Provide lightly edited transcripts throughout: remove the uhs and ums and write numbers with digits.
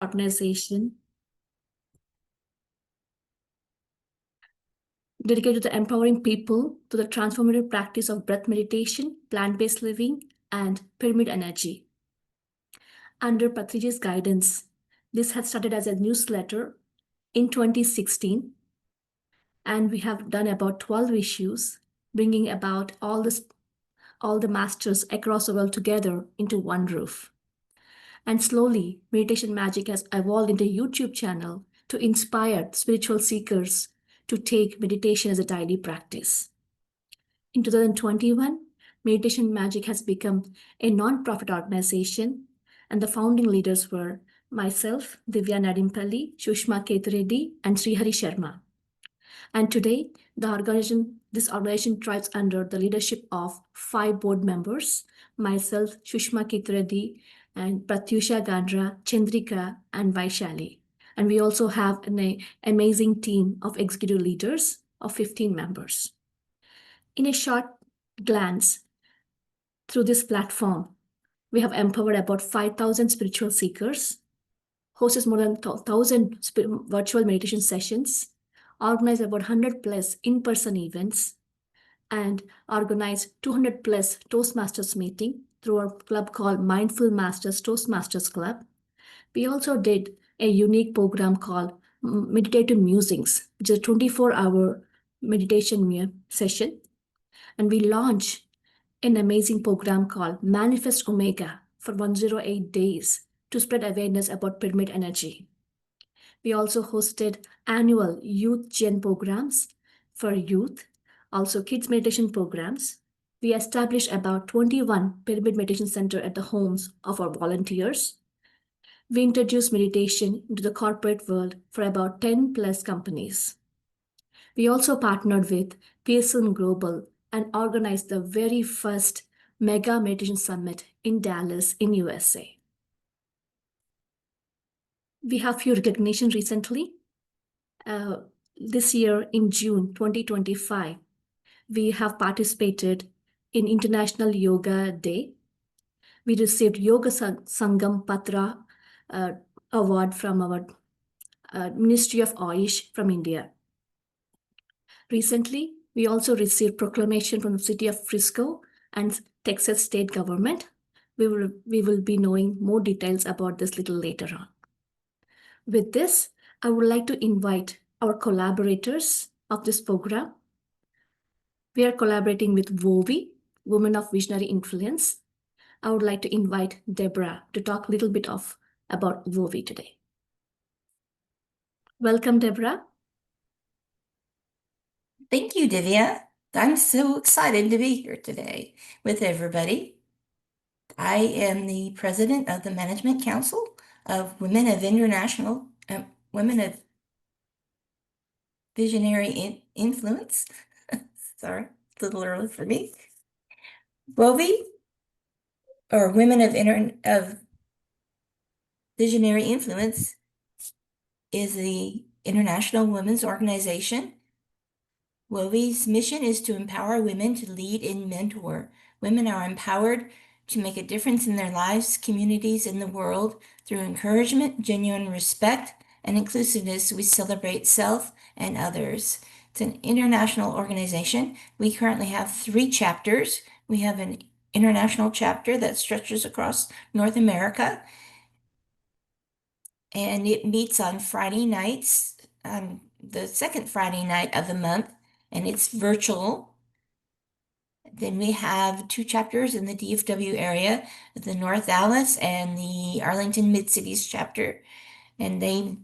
organization dedicated to empowering people to the transformative practice of breath meditation, plant-based living, and pyramid energy. Under Patriji's guidance, this had started as a newsletter in 2016, and we have done about 12 issues, bringing about all the masters across the world together into one roof. And slowly, Meditation Magic has evolved into a YouTube channel to inspire spiritual seekers to take meditation as a daily practice. In 2021, Meditation Magic has become a non-profit organization, and the founding leaders were myself, Divya Nadimpalli, Shushma Ketureddy, and Srihari Sharma. And today, this organization thrives under the leadership of 5 board members, myself, Shushma Ketureddy, and Pratyusha Gandra, Chandrika, and Vaishali. And we also have an amazing team of executive leaders of 15 members. In a short glance, through this platform, we have empowered about 5,000 spiritual seekers, hosted more than 1,000 virtual meditation sessions, organized about 100 plus in-person events, and organized 200 plus Toastmasters meeting through our club called Mindful Masters Toastmasters Club. We also did a unique program called Meditative Musings, which is a 24-hour meditation session. And we launched an amazing program called Manifest Omega for 108 days to spread awareness about pyramid energy. We also hosted annual youth Gen programs for youth, also kids meditation programs. We established about 21 pyramid meditation centers at the homes of our volunteers. We introduced meditation into the corporate world for about 10 plus companies. We also partnered with Pearson Global and organized the very first Mega Meditation Summit in Dallas in USA. We have few recognition recently. This year in June 2025, we have participated in International Yoga Day. We received Yoga Sangam Patra award from our Ministry of Ayush from India. Recently, we also received proclamation from the city of Frisco and Texas state government. We will be knowing more details about this little later on. With this, I would like to invite our collaborators of this program. We are collaborating with WOVI, Women of Visionary Influence. I would like to invite Deborah to talk a little bit about WOVI today. Welcome, Deborah. Thank you, Divya. I'm so excited to be here today with everybody. I am the president of the Management Council of Women of Visionary Influence. Sorry, a little early for me. WOVI, or Women of Visionary Influence, is the international women's organization. WOVI's mission is to empower women to lead and mentor. Women are empowered to make a difference in their lives, communities, and the world through encouragement, genuine respect, and inclusiveness. We celebrate self and others. It's an international organization. We currently have 3 chapters. We have an international chapter that stretches across North America, and it meets on Friday nights, the second Friday night of the month, and it's virtual. Then we have 2 chapters in the DFW area, the North Dallas and the Arlington Mid-Cities chapter, and they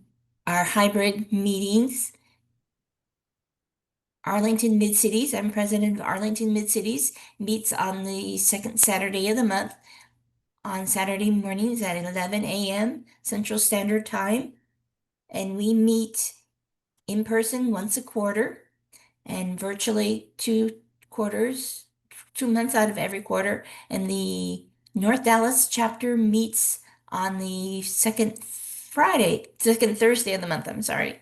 are hybrid meetings. Arlington Mid-Cities, I'm president of Arlington Mid-Cities, meets on the second Saturday of the month on Saturday mornings at 11 a.m. Central Standard Time, and we meet in person once a quarter and virtually 2 months out of every quarter. And the North Dallas chapter meets on the second Thursday of the month, I'm sorry.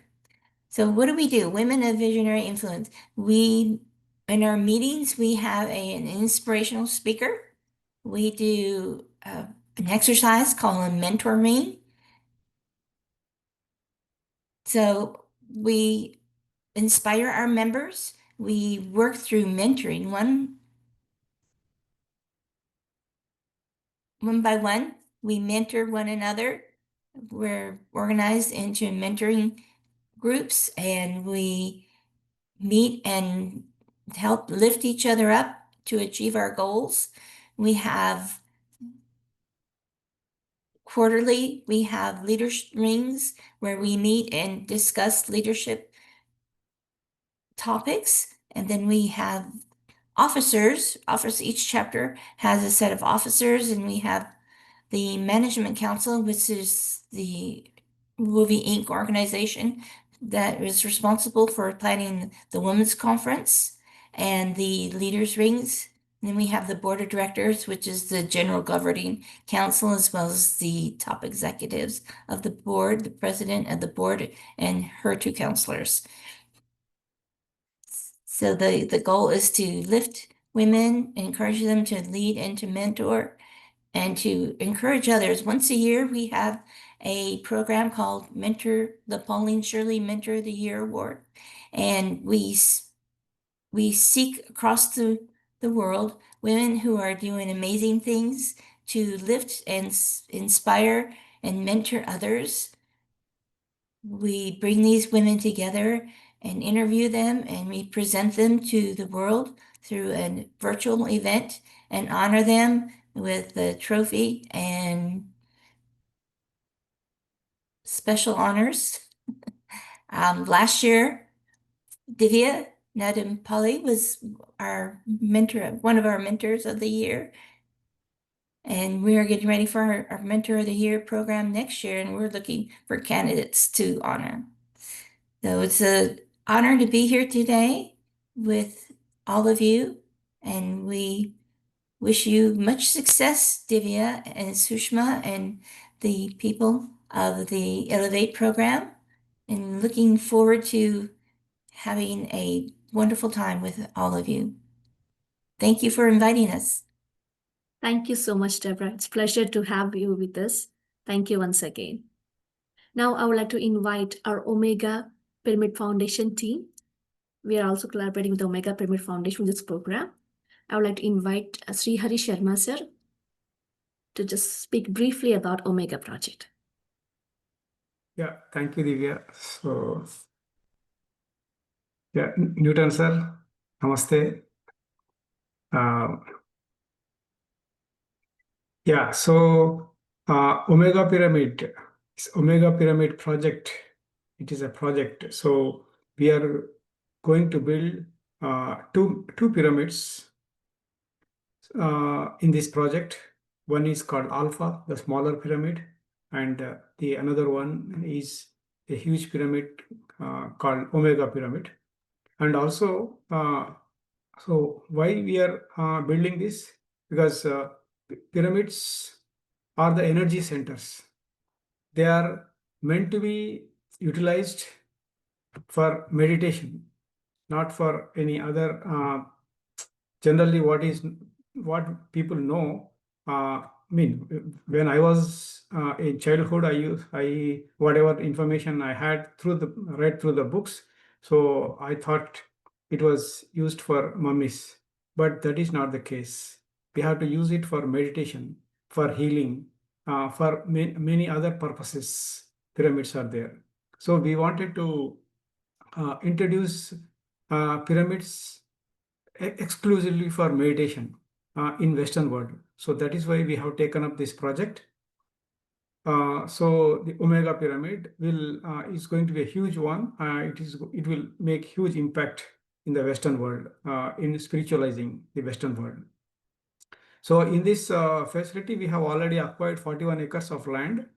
So what do? Women of Visionary Influence. In our meetings, we have an inspirational speaker. We do an exercise called a mentoring. So we inspire our members. We work through mentoring one by one. We mentor one another. We're organized into mentoring groups, and we meet and help lift each other up to achieve our goals. We have quarterly, we have leadership rings where we meet and discuss leadership topics. And then we have officers. Each chapter has a set of officers, and we have the Management Council, which is the Movie Inc. organization that is responsible for planning the Women's Conference and the Leaders Rings. And then we have the Board of Directors, which is the general governing council, as well as the top executives of the board, the president of the board, and her two counselors. So the goal is to lift women, encourage them to lead and to mentor, and to encourage others. Once a year, we have a program called the Pauline Shirley Mentor of the Year Award. And we seek across the world women who are doing amazing things to lift and inspire and mentor others. We bring these women together and interview them, and we present them to the world through a virtual event and honor them with the trophy and special honors. Last year, Divya Nadampally was our mentor, one of our mentors of the year. And we are getting ready for our Mentor of the Year program next year, and we're looking for candidates to honor. So it's an honor to be here today with all of you, and we wish you much success, Divya and Sushma, and the people of the Elevate program, and looking forward to having a wonderful time with all of you. Thank you for inviting us. Thank you so much, Deborah. It's a pleasure to have you with us. Thank you once again. Now, I would like to invite our Omega Pyramid Foundation team. We are also collaborating with the Omega Pyramid Foundation in this program. I would like to invite Sri Hari Sharma sir to just speak briefly about Omega Project. Yeah, thank you, Divya. So, yeah, Newton sir, namaste. Yeah, so Omega Pyramid, Omega Pyramid project, it is a project. So we are going to build two pyramids in this project. One is called Alpha, the smaller pyramid, and the another one is a huge pyramid called Omega Pyramid. And also, so why we are building this? Because pyramids are the energy centers. They are meant to be utilized for meditation, not for any other. Generally, what people know. I mean, when I was in childhood, I whatever information I had read through the books. So I thought it was used for mummies, but that is not the case. We have to use it for meditation, for healing, for many other purposes. Pyramids are there. So we wanted to introduce pyramids exclusively for meditation in Western world. So that is why we have taken up this project. So the Omega Pyramid is going to be a huge one. It will make huge impact in the Western world in spiritualizing the Western world. So in this facility, we have already acquired 41 acres of land.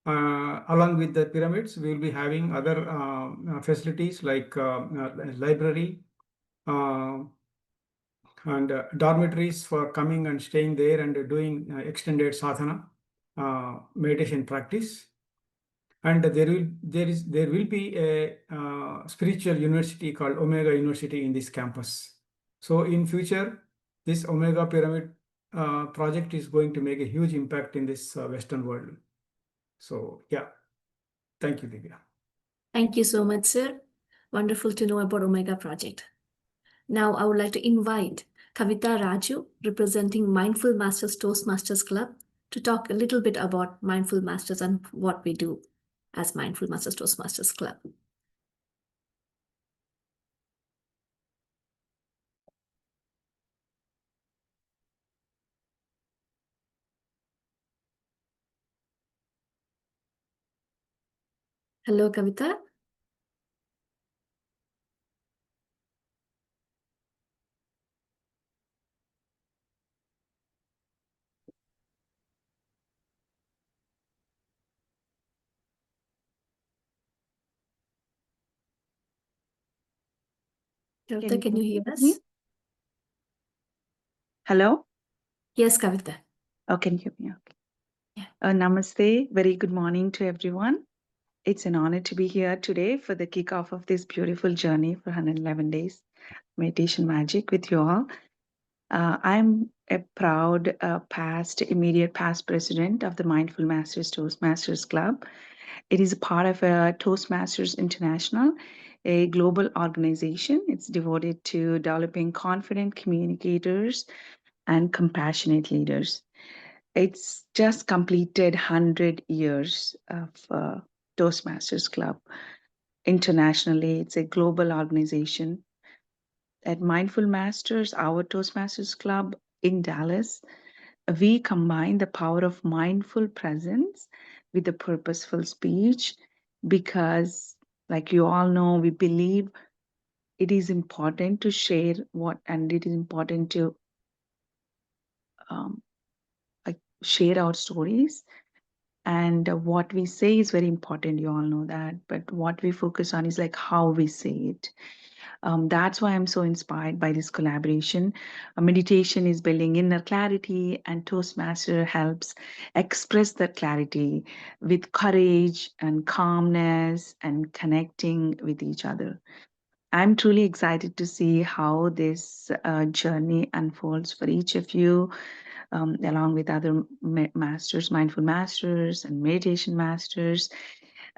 Along with the pyramids, we will be having other facilities like library, and dormitories for coming and staying there and doing extended sadhana meditation practice. And there will be a spiritual university called Omega University in this campus. So in future, this Omega Pyramid project is going to make a huge impact in this Western world. So yeah, thank you, Divya. Thank you so much, sir. Wonderful to know about Omega Project. Now, I would like to invite Kavita Raju, representing Mindful Masters Toastmasters Club, to talk a little bit about Mindful Masters and what we do as Mindful Masters Toastmasters Club. Hello, Kavita. Kavita, can you hear me? us? Hello? Yes, Kavita. Oh, can you hear me? Okay. Yeah. Namaste. Very good morning to everyone. It's an honor to be here today for the kickoff of this beautiful journey for 111 days meditation magic with you all. I'm a proud immediate past president of the Mindful Masters Toastmasters Club. It is a part of Toastmasters International, a global organization. It's devoted to developing confident communicators and compassionate leaders. It's just completed 100 years of Toastmasters Club. Internationally, it's a global organization. At Mindful Masters, our Toastmasters Club in Dallas, we combine the power of mindful presence with the purposeful speech because, like you all know, we believe it is important to share and it is important to share our stories. And what we say is very important. You all know that. But what we focus on is like how we say it. That's why I'm so inspired by this collaboration. Meditation is building inner clarity, and Toastmaster helps express that clarity with courage and calmness and connecting with each other. I'm truly excited to see how this journey unfolds for each of you, along with other masters, mindful masters, and meditation masters,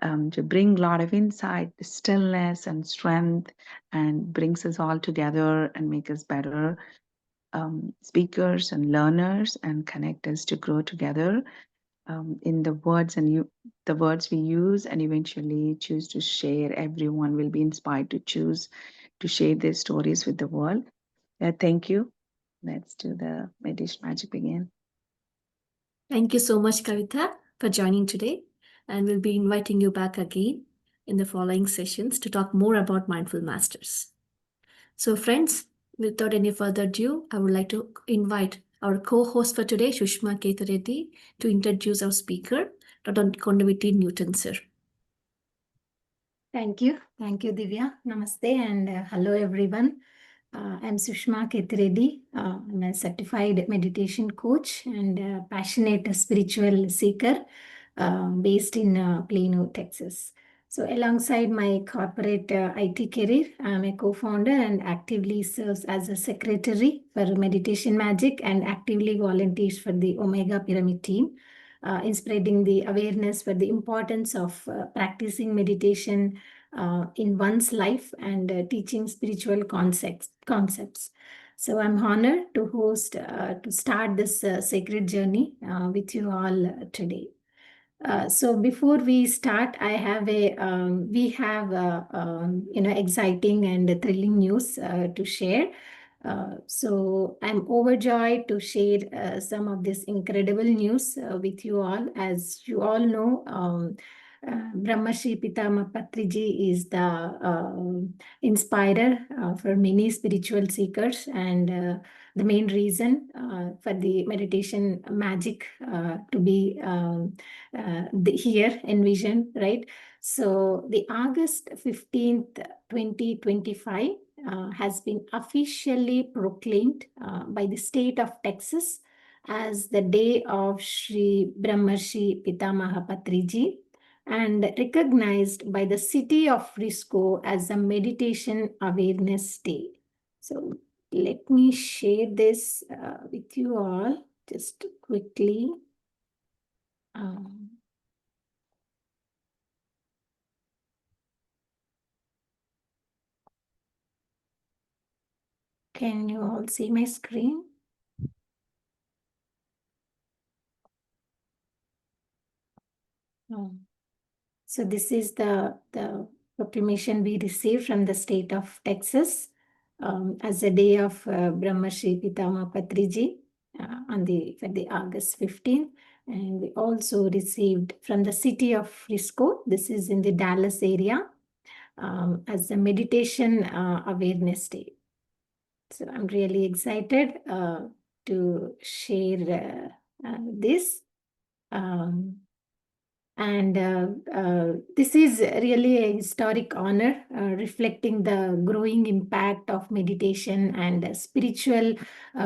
to bring a lot of insight, stillness, and strength, and brings us all together and make us better speakers and learners, and connect us to grow together in the words we use, and eventually choose to share. Everyone will be inspired to choose to share their stories with the world. Thank you. Let's do the meditation magic begin. Thank you so much, Kavita, for joining today. And we'll be inviting you back again in the following sessions to talk more about Mindful Masters. So, friends, without any further ado, I would like to invite our co-host for today, Sushma Ketureddy, to introduce our speaker, Dr. Kondaveeti Newton, sir. Thank you. Thank you, Divya. Namaste and hello, everyone. I'm Sushma Ketureddy. I'm a certified meditation coach and a passionate spiritual seeker based in Plano, Texas. So alongside my corporate IT career, I'm a co-founder and actively serves as a secretary for Meditation Magic and actively volunteers for the Omega Pyramid team. In spreading the awareness for the importance of practicing meditation in one's life and teaching spiritual concepts. So I'm honored to host, to start this sacred journey with you all today. So before we start, we have exciting and thrilling news to share. So I'm overjoyed to share some of this incredible news with you all. As you all know, Brahmarshi Pitama Patriji is the inspirer for many spiritual seekers, and the main reason for the meditation magic to be here envisioned, right? So the August 15th, 2025 has been officially proclaimed by the state of Texas as the day of Sri Brahmarshi Pitamaha Patriji, and recognized by the city of Frisco as a meditation awareness day. So let me share this with you all just quickly. Can you all see my screen? Oh. So this is the proclamation we received from the state of Texas as a day of Brahmarshi Pitama Patriji for the August 15th. And we also received from the city of Frisco, this is in the Dallas area, as a meditation awareness day. So I'm really excited to share this. This is really a historic honor, reflecting the growing impact of meditation and spiritual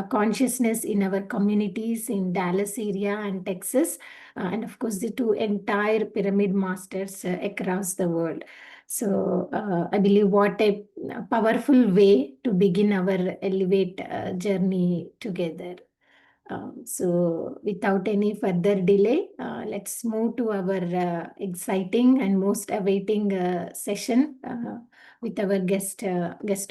consciousness in our communities in Dallas area and Texas, and of course the two entire pyramid masters across the world. So I believe what a powerful way to begin our Elevate journey together. So without any further delay, let's move to our exciting and most awaiting session with our guest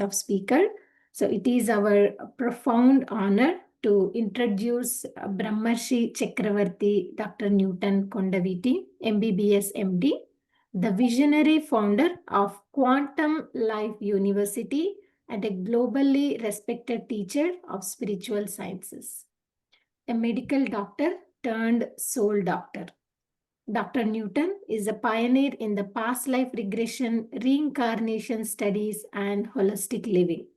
of speaker. So it is our profound honor to introduce Brahmarshi Chakravarti Dr. Newton Kondaveeti, MBBS MD, the visionary founder of Quantum Life University and a globally respected teacher of spiritual sciences. A medical doctor turned soul doctor. Dr. Newton is a pioneer in the past life regression, reincarnation studies, and holistic living.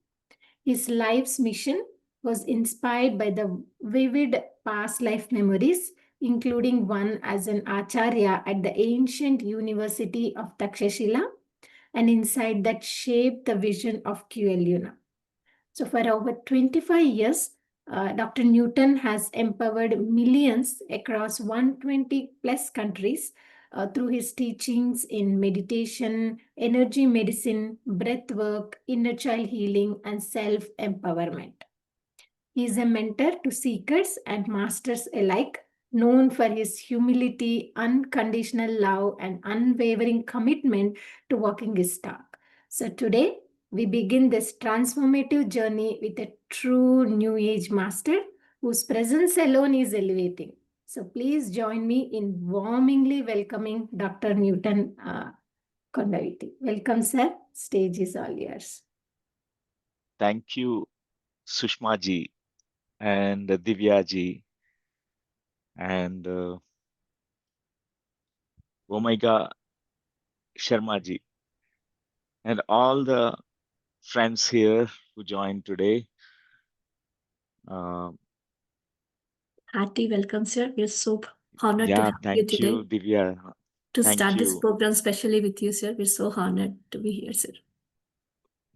His life's mission was inspired by the vivid past life memories, including one as an acharya at the ancient University of Takshashila, an insight that shaped the vision of QL Luna. So for over 25 years, Dr. Newton has empowered millions across 120 plus countries through his teachings in meditation, energy medicine, breath work, inner child healing, and self-empowerment. He is a mentor to seekers and masters alike, known for his humility, unconditional love, and unwavering commitment to walking his talk. So today, we begin this transformative journey with a true New Age master whose presence alone is elevating. So please join me in warmly welcoming Dr. Newton Kondaveeti. Welcome, sir. Stage is all yours. Thank you, Sushma ji and Divya ji and Omega Sharma ji and all the friends here who joined today. Hearty welcome, sir. We're so honored to Yeah, have you thank today. you, Divya. To Thank start this you. program, especially with you, sir. We're so honored to be here, sir.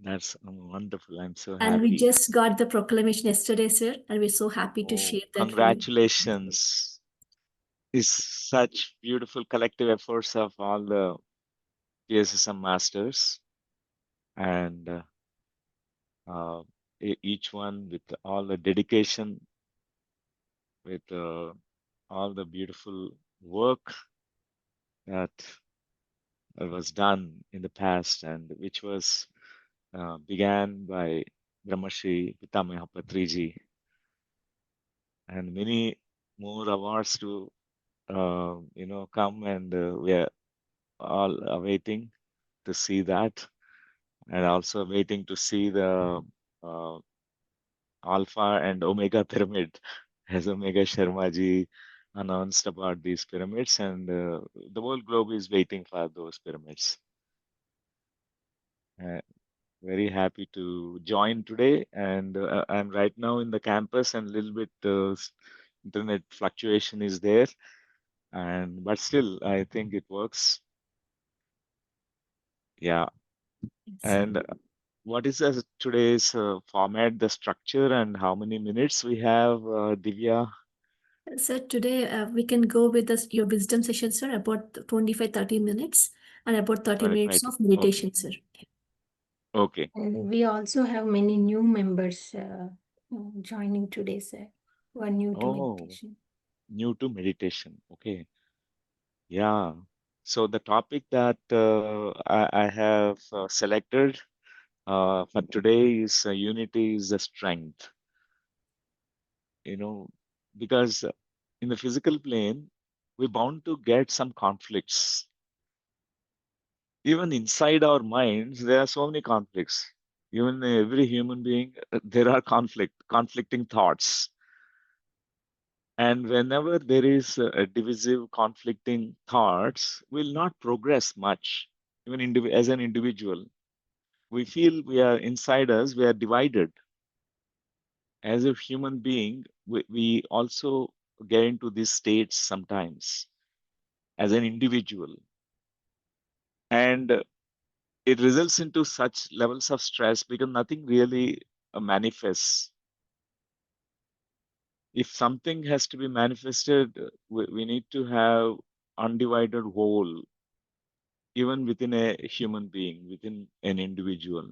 That's wonderful. I'm so And we happy. just got the proclamation yesterday, sir, and we're so happy to Oh, share that. congratulations. It's such beautiful collective efforts of all the PSSM masters and each one with all the dedication, with all the beautiful work that was done in the past and which was began by Brahmarshi Pitamaha Patriji, and many more awards to come, and we are all awaiting to see that, and also waiting to see the Alpha and Omega pyramid, as Omega Sharma ji announced about these pyramids, and the whole globe is waiting for those pyramids. Very happy to join today, and I'm right now in the campus, and a little bit internet fluctuation is there, but still I think it works. Yeah. And what is today's format, the structure, and how many minutes we have, Divya? Sir, today we can go with your wisdom session, sir, about 25-30 minutes, and about 30 minutes of meditation, sir. Okay. And we also have many new members joining today, sir, who are new to meditation. New to meditation. Okay. Yeah. So the topic that I have selected for today is unity is the strength. Because in the physical plane, we're bound to get some conflicts. Even inside our minds, there are so many conflicts. Even every human being, there are conflicting thoughts. And whenever there is a divisive, conflicting thoughts, we'll not progress much, even as an individual. We feel we are inside us, we are divided. As a human being, we also get into these states sometimes as an individual. And it results into such levels of stress because nothing really manifests. If something has to be manifested, we need to have undivided whole, even within a human being, within an individual.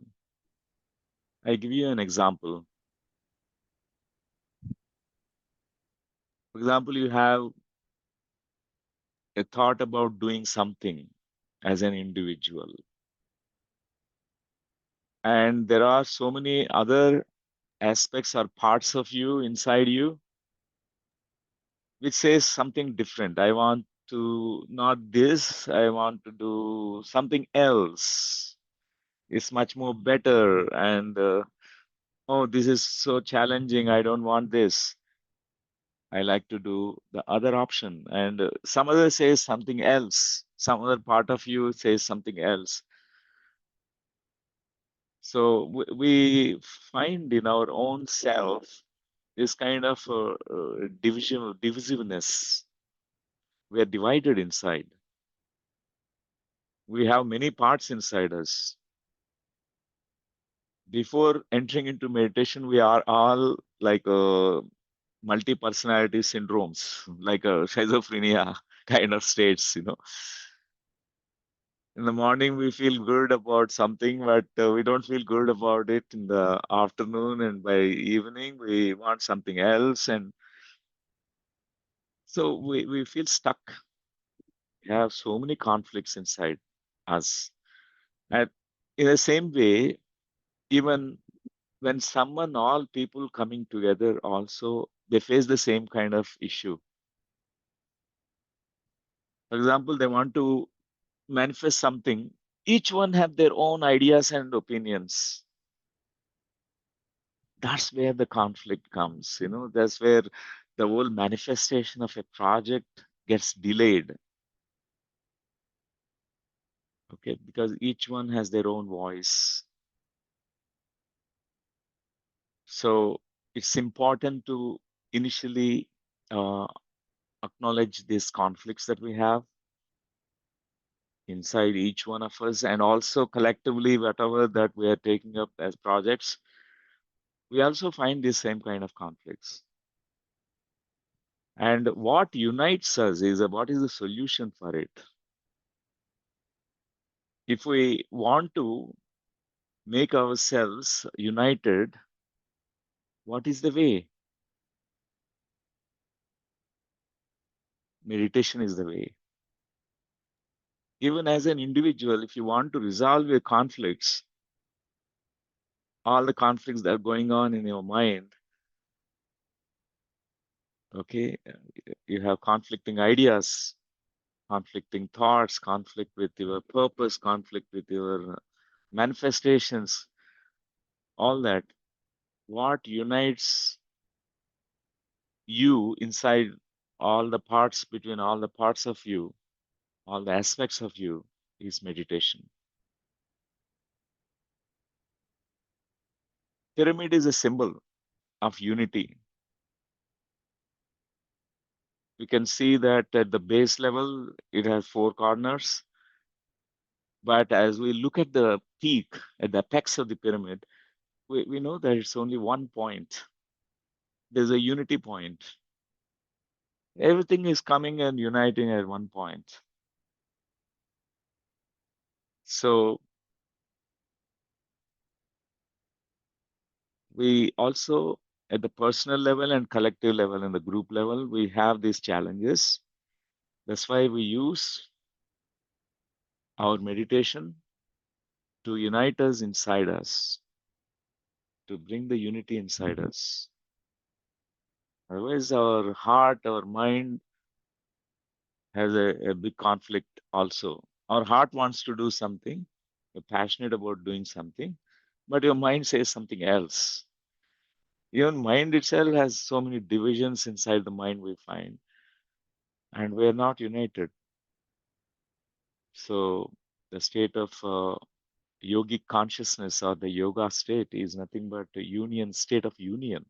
I give you an example. For example, you have a thought about doing something as an individual. And there are so many other aspects or parts of you inside you which says something different. I want to not this, I want to do something else. It's much more better. And oh, this is so challenging. I don't want this. I like to do the other option. And some other says something else. Some other part of you says something else. So we find in our own self this kind of divisiveness. We are divided inside. We have many parts inside us. Before entering into meditation, we are all like multi-personality syndromes, like a schizophrenia kind of states, In the morning, we feel good about something, but we don't feel good about it in the afternoon, and by evening, we want something else. And so we feel stuck. We have so many conflicts inside us. And in the same way, even when all people coming together also, they face the same kind of issue. For example, they want to manifest something. Each one have their own ideas and opinions. That's where the conflict comes, that's where the whole manifestation of a project gets delayed. Okay, because each one has their own voice. So it's important to initially acknowledge these conflicts that we have inside each one of us, and also collectively, whatever that we are taking up as projects, we also find the same kind of conflicts. And what unites us is what is the solution for it. If we want to make ourselves united, what is the way? Meditation is the way. Even as an individual, if you want to resolve your conflicts, all the conflicts that are going on in your mind, okay, you have conflicting ideas, conflicting thoughts, conflict with your purpose, conflict with your manifestations, all that. What unites you inside all the parts, between all the parts of you, all the aspects of you, is meditation. Pyramid is a symbol of unity. You can see that at the base level, it has 4 corners. But as we look at the peak, at the apex of the pyramid, we know that it's only one point. There's a unity point. Everything is coming and uniting at one point. So we also, at the personal level and collective level and the group level, we have these challenges. That's why we use our meditation to unite us inside us, to bring the unity inside us. Otherwise, our heart, our mind has a big conflict also. Our heart wants to do something, you're passionate about doing something, but your mind says something else. Even mind itself has so many divisions inside the mind we find, and we are not united. So the state of yogic consciousness or the yoga state is nothing but a union, state of union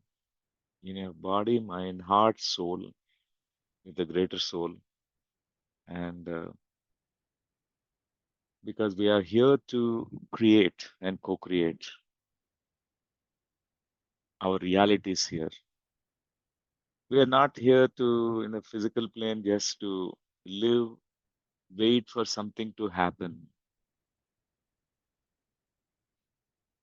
in your body, mind, heart, soul, with the greater soul. And because we are here to create and co-create our realities here. We are not here to, in the physical plane, just to live, wait for something to happen.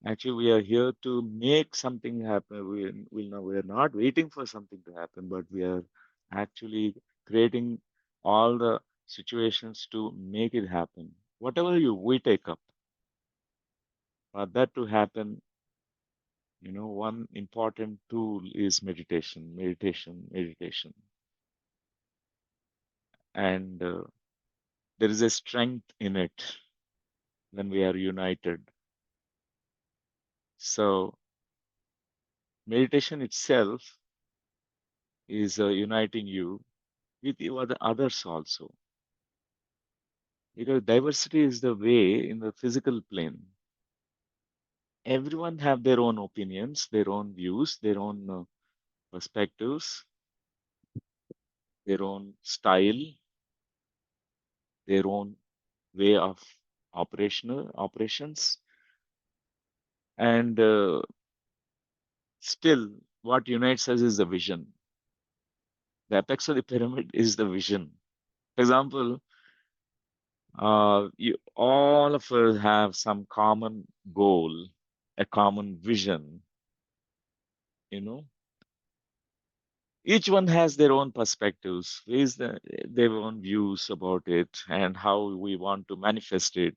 Actually, we are here to make something happen. We are not waiting for something to happen, but we are actually creating all the situations to make it happen. Whatever we take up, for that to happen, one important tool is meditation, meditation, meditation. And there is a strength in it when we are united. So meditation itself is uniting you with the others also. Because diversity is the way in the physical plane. Everyone have their own opinions, their own views, their own perspectives, their own style, their own way of operations. And still, what unites us is the vision. The apex of the pyramid is the vision. For example, all of us have some common goal, a common vision, you know. Each one has their own perspectives, their own views about it, and how we want to manifest it.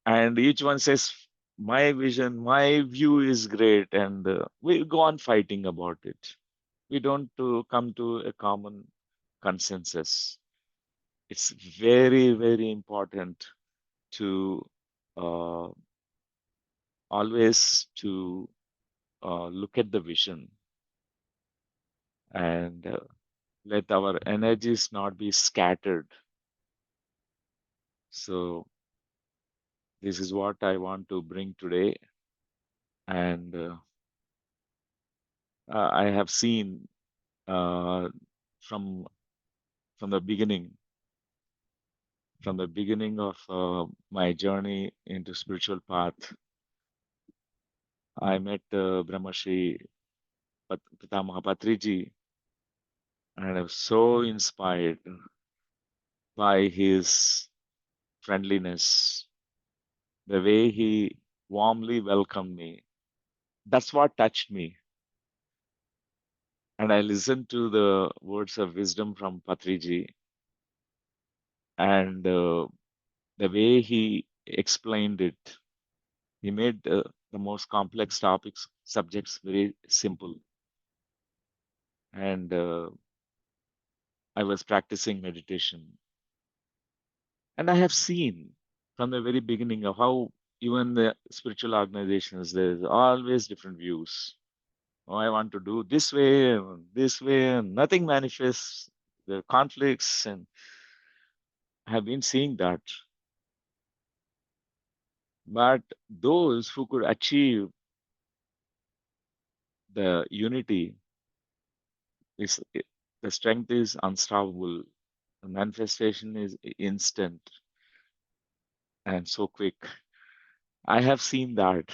And each one says, my vision, my view is great, and we go on fighting about it. We don't come to a common consensus. It's very, very important to uh, always to look at the vision and let our energies not be scattered. So this is what I want to bring today. And I have seen from the beginning, of my journey into spiritual path, I met Brahmashri Pitamaha Patriji, and I was so inspired by his friendliness, the way he warmly welcomed me. That's what touched me. And I listened to the words of wisdom from Patriji, and the way he explained it, he made the most complex subjects very simple. And I was practicing meditation. And I have seen from the very beginning of how even the spiritual organizations, there's always different views. Oh, I want to do this way, and nothing manifests. There are conflicts, and I have been seeing that. But those who could achieve the unity, is the strength is unstoppable. The manifestation is instant and so quick. I have seen that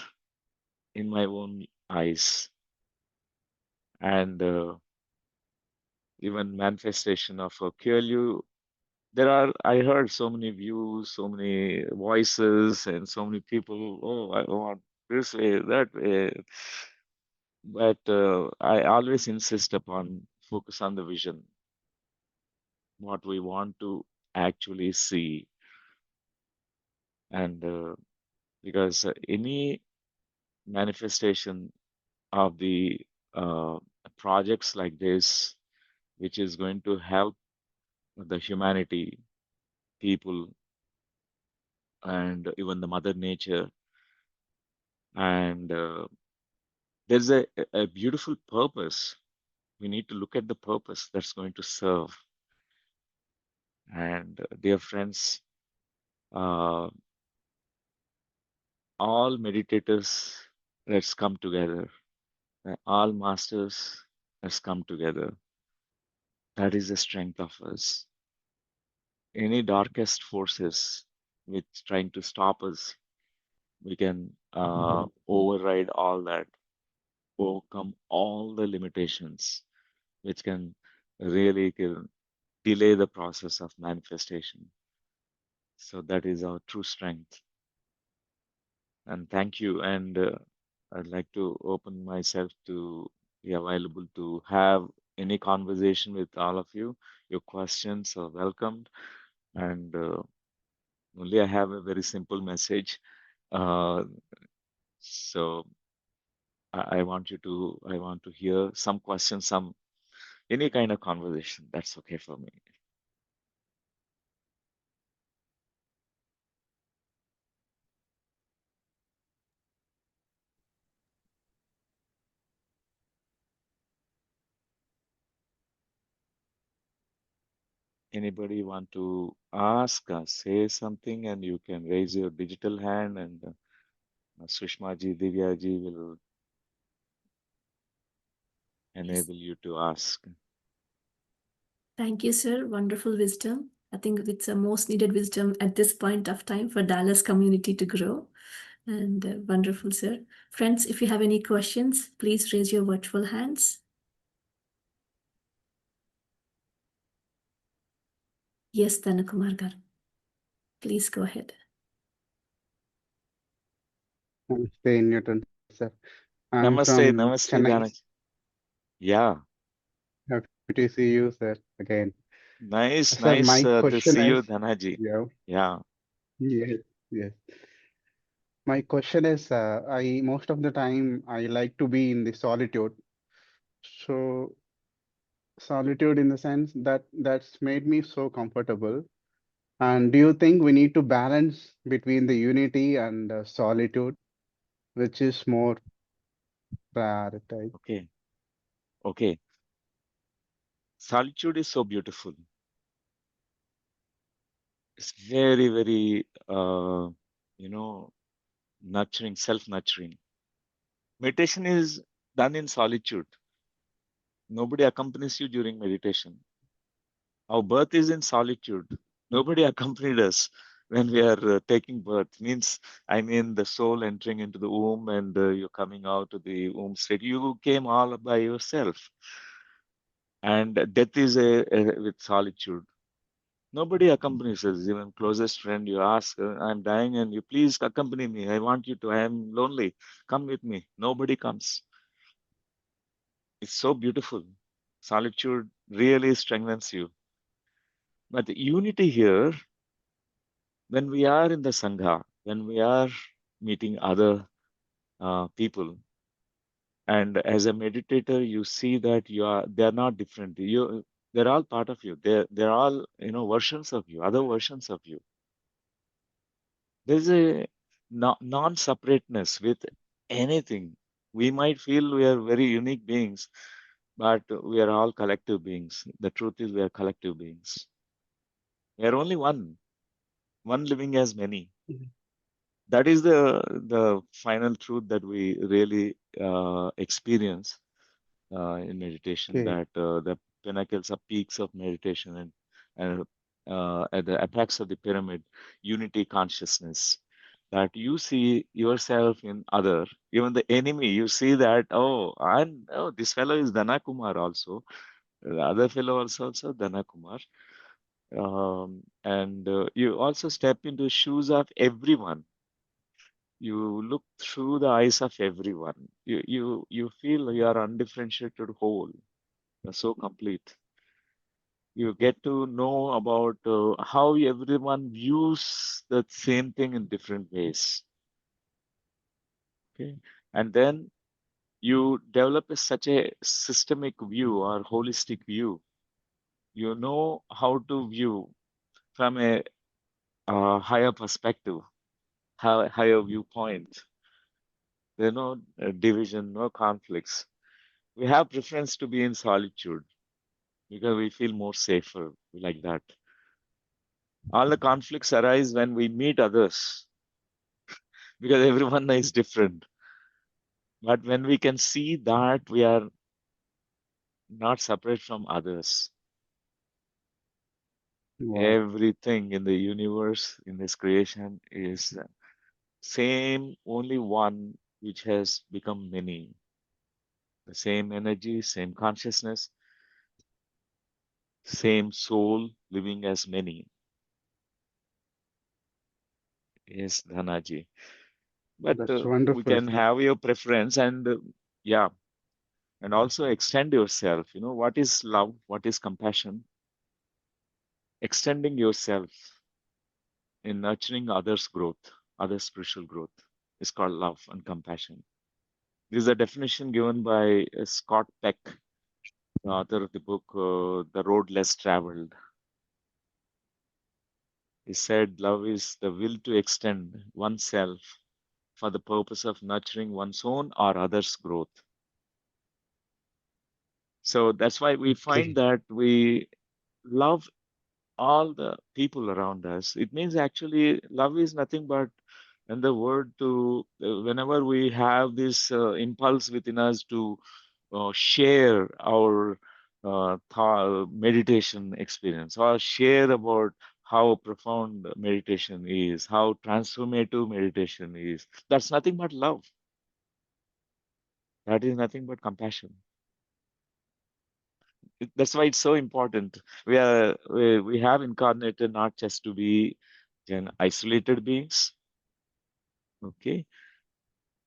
in my own eyes, and even manifestation of a QLU. I heard so many views, so many voices, and so many people. Oh, I want this way, that way. But I always insist upon focus on the vision, what we want to actually see. And because any manifestation of the projects like this, which is going to help the humanity, people, and even the mother nature, and there's a beautiful purpose. We need to look at the purpose that's going to serve. And dear friends, all meditators, let's come together. All masters, let's come together. That is the strength of us. Any darkest forces which trying to stop us, we can override all that, overcome all the limitations, which can really delay the process of manifestation. So that is our true strength. And thank you. And I'd like to open myself to be available to have any conversation with all of you. Your questions are welcomed. And only I have a very simple message. Uh, so I want to hear some questions, any kind of conversation. That's okay for me. Anybody want to ask, say something, and you can raise your digital hand, and Sushma ji, Divya ji will enable you to ask. Thank you, sir. Wonderful wisdom. I think it's a most needed wisdom at this point of time for Dallas community to grow. And wonderful, sir. Friends, if you have any questions, please raise your virtual hands. Yes, Dhanakumar garu. Please go ahead. Namaste, Newton, sir. I'm Namaste, from namaste, Chennai. Dhanak. Yeah, Happy to see you, sir, again. nice, Sir, nice my to question see you, is, Dhanaji. yeah, Yeah, yes, yes. My question is, I most of the time I like to be in the solitude. So solitude in the sense that that's made me so comfortable. And do you think we need to balance between the unity and solitude, which is more prioritized? okay, okay. Solitude is so beautiful. It's very, very, nurturing, self-nurturing. Meditation is done in solitude. Nobody accompanies you during meditation. Our birth is in solitude. Nobody accompanied us when we are taking birth. I mean, the soul entering into the womb and you're coming out to the womb state. You came all by yourself. And death is with solitude. Nobody accompanies us. Even closest friend, you ask, I'm dying and you please accompany me. I want you to. I am lonely. Come with me. Nobody comes. It's so beautiful. Solitude really strengthens you. But the unity here, when we are in the Sangha, when we are meeting other people, and as a meditator, you see that they're not different. They're all part of you. They're all, versions of you, other versions of you. There's a non-separateness with anything. We might feel we are very unique beings, but we are all collective beings. The truth is we are collective beings. We are only one living as many. Mhm. That is the final truth that we really experience in meditation. Okay. That the pinnacles are peaks of meditation, and at the apex of the pyramid, unity consciousness. That you see yourself in other, even the enemy. You see that this fellow is Dana Kumar also. The other fellow also Dana Kumar. And you also step into the shoes of everyone. You look through the eyes of everyone. You feel you are undifferentiated whole. You're so complete. You get to know about how everyone views the same thing in different ways. Okay. And then you develop such a systemic view or holistic view. You know how to view from a higher perspective, higher viewpoint. There are no division, no conflicts. We have preference to be in solitude because we feel more safer like that. All the conflicts arise when we meet others because everyone is different. But when we can see that we are not separate from others, Wow. everything in the universe, in this creation, is same, only one which has become many. The same energy, same consciousness, same soul living as many. Yes, Dhanaji. But That's we wonderful, can sir. have your preference and yeah, and also extend yourself. You know, what is love? What is compassion? Extending yourself in nurturing others' growth, others' spiritual growth is called love and compassion. This is a definition given by Scott Peck, the author of the book The Road Less Traveled. He said, love is the will to extend oneself for the purpose of nurturing one's own or others' growth. So that's why we find Okay. that we love all the people around us. It means actually love is nothing but and the word to whenever we have this impulse within us to share our meditation experience or share about how profound meditation is, how transformative meditation is. That's nothing but love. That is nothing but compassion. That's why it's so important. We have incarnated not just to be isolated beings. Okay.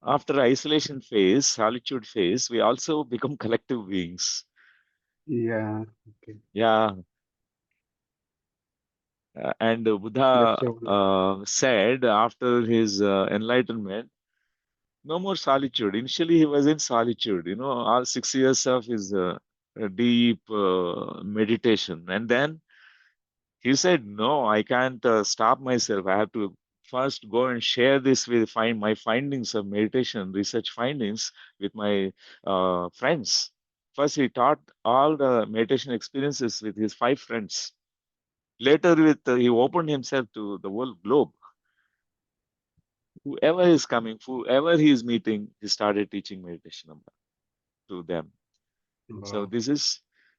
After isolation phase, solitude phase, we also become collective beings. Yeah. Okay. Yeah. And That's Buddha so. said after his enlightenment, no more solitude. Initially, he was in solitude, you know, all 6 years of his deep meditation. And then he said, no, I can't stop myself. I have to first go and share this with my findings of meditation, research findings with my friends. First, he taught all the meditation experiences with his 5 friends. Later, he opened himself to the whole globe. Whoever is coming, whoever he is meeting, he started teaching meditation to them. So Wow.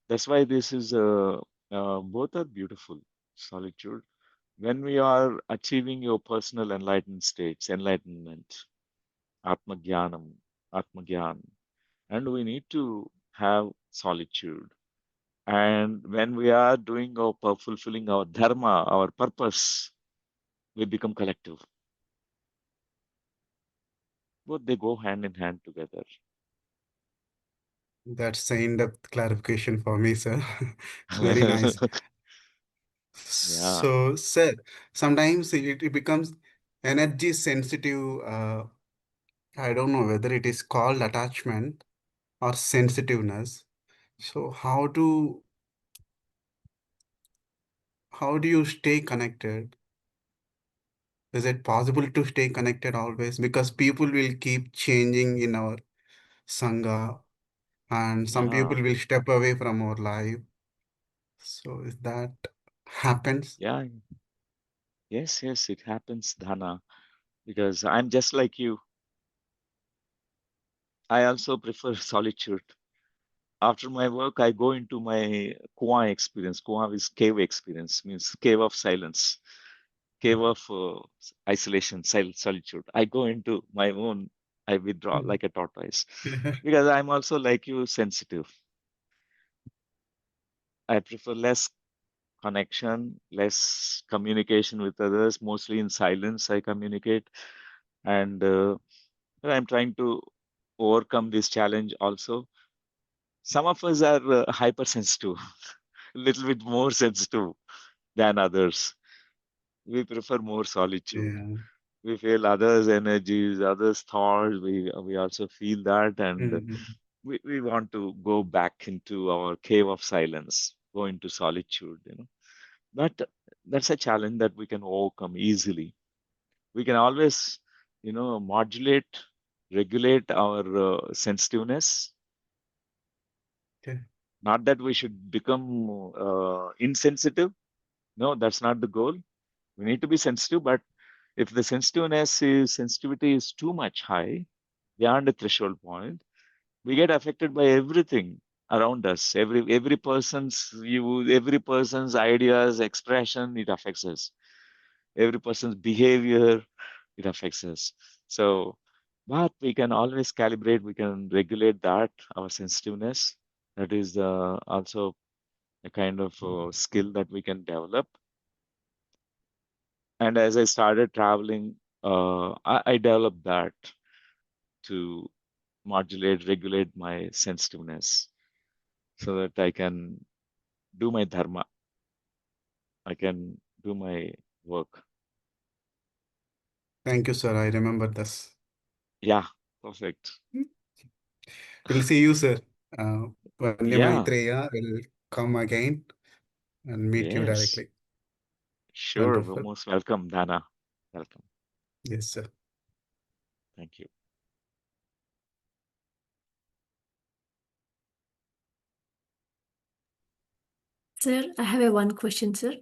that's why this is both are beautiful. Solitude. When we are achieving your personal enlightened states, enlightenment, Atmagyanam, Atmagyan, and we need to have solitude. And when we are doing fulfilling our dharma, our purpose, we become collective. Both they go hand in hand together. That's the in-depth clarification for me, sir. It's very nice. Yeah, So, sir, sometimes it becomes energy sensitive. I don't know whether it is called attachment or sensitiveness. So, how do you stay connected? Is it possible to stay connected always? Because people will keep changing in our sangha, and some yeah, people will step away from our life. So, if that happens, yeah. Yes, yes, it happens, Dhana, because I'm just like you. I also prefer solitude. After my work, I go into my Kuan experience. Kuan is cave experience, means cave of silence, cave of isolation, solitude. I go into my own, I withdraw like a tortoise because I'm also like you, sensitive. I prefer less connection, less communication with others, mostly in silence I communicate. And I'm trying to overcome this challenge also. Some of us are hypersensitive, a little bit more sensitive than others. We prefer more solitude. yeah. We feel others' energies, others' thoughts. We also feel that, and Mhm. we want to go back into our cave of silence, go into solitude, But that's a challenge that we can overcome easily. We can always, modulate, regulate our sensitiveness. Okay. Not that we should become insensitive. No, that's not the goal. We need to be sensitive, but if the sensitivity is too much high, beyond a threshold point, we get affected by everything around us. Every person's view, every person's ideas, expression, it affects us. Every person's behavior, it affects us. So, but we can always calibrate, we can regulate that, our sensitiveness. That is also a kind of skill that we can develop. And as I started traveling, I developed that to modulate, regulate my sensitiveness so that I can do my dharma. I can do my work. Thank you, sir. I remember this. Yeah, perfect. We'll see you, sir. Uh, Vanya Yeah, Maitreya will come again and meet you yes, directly. sure. We're Wonderful. most welcome, Dana. Welcome. Yes, sir. Thank you. Sir, I have one question, sir.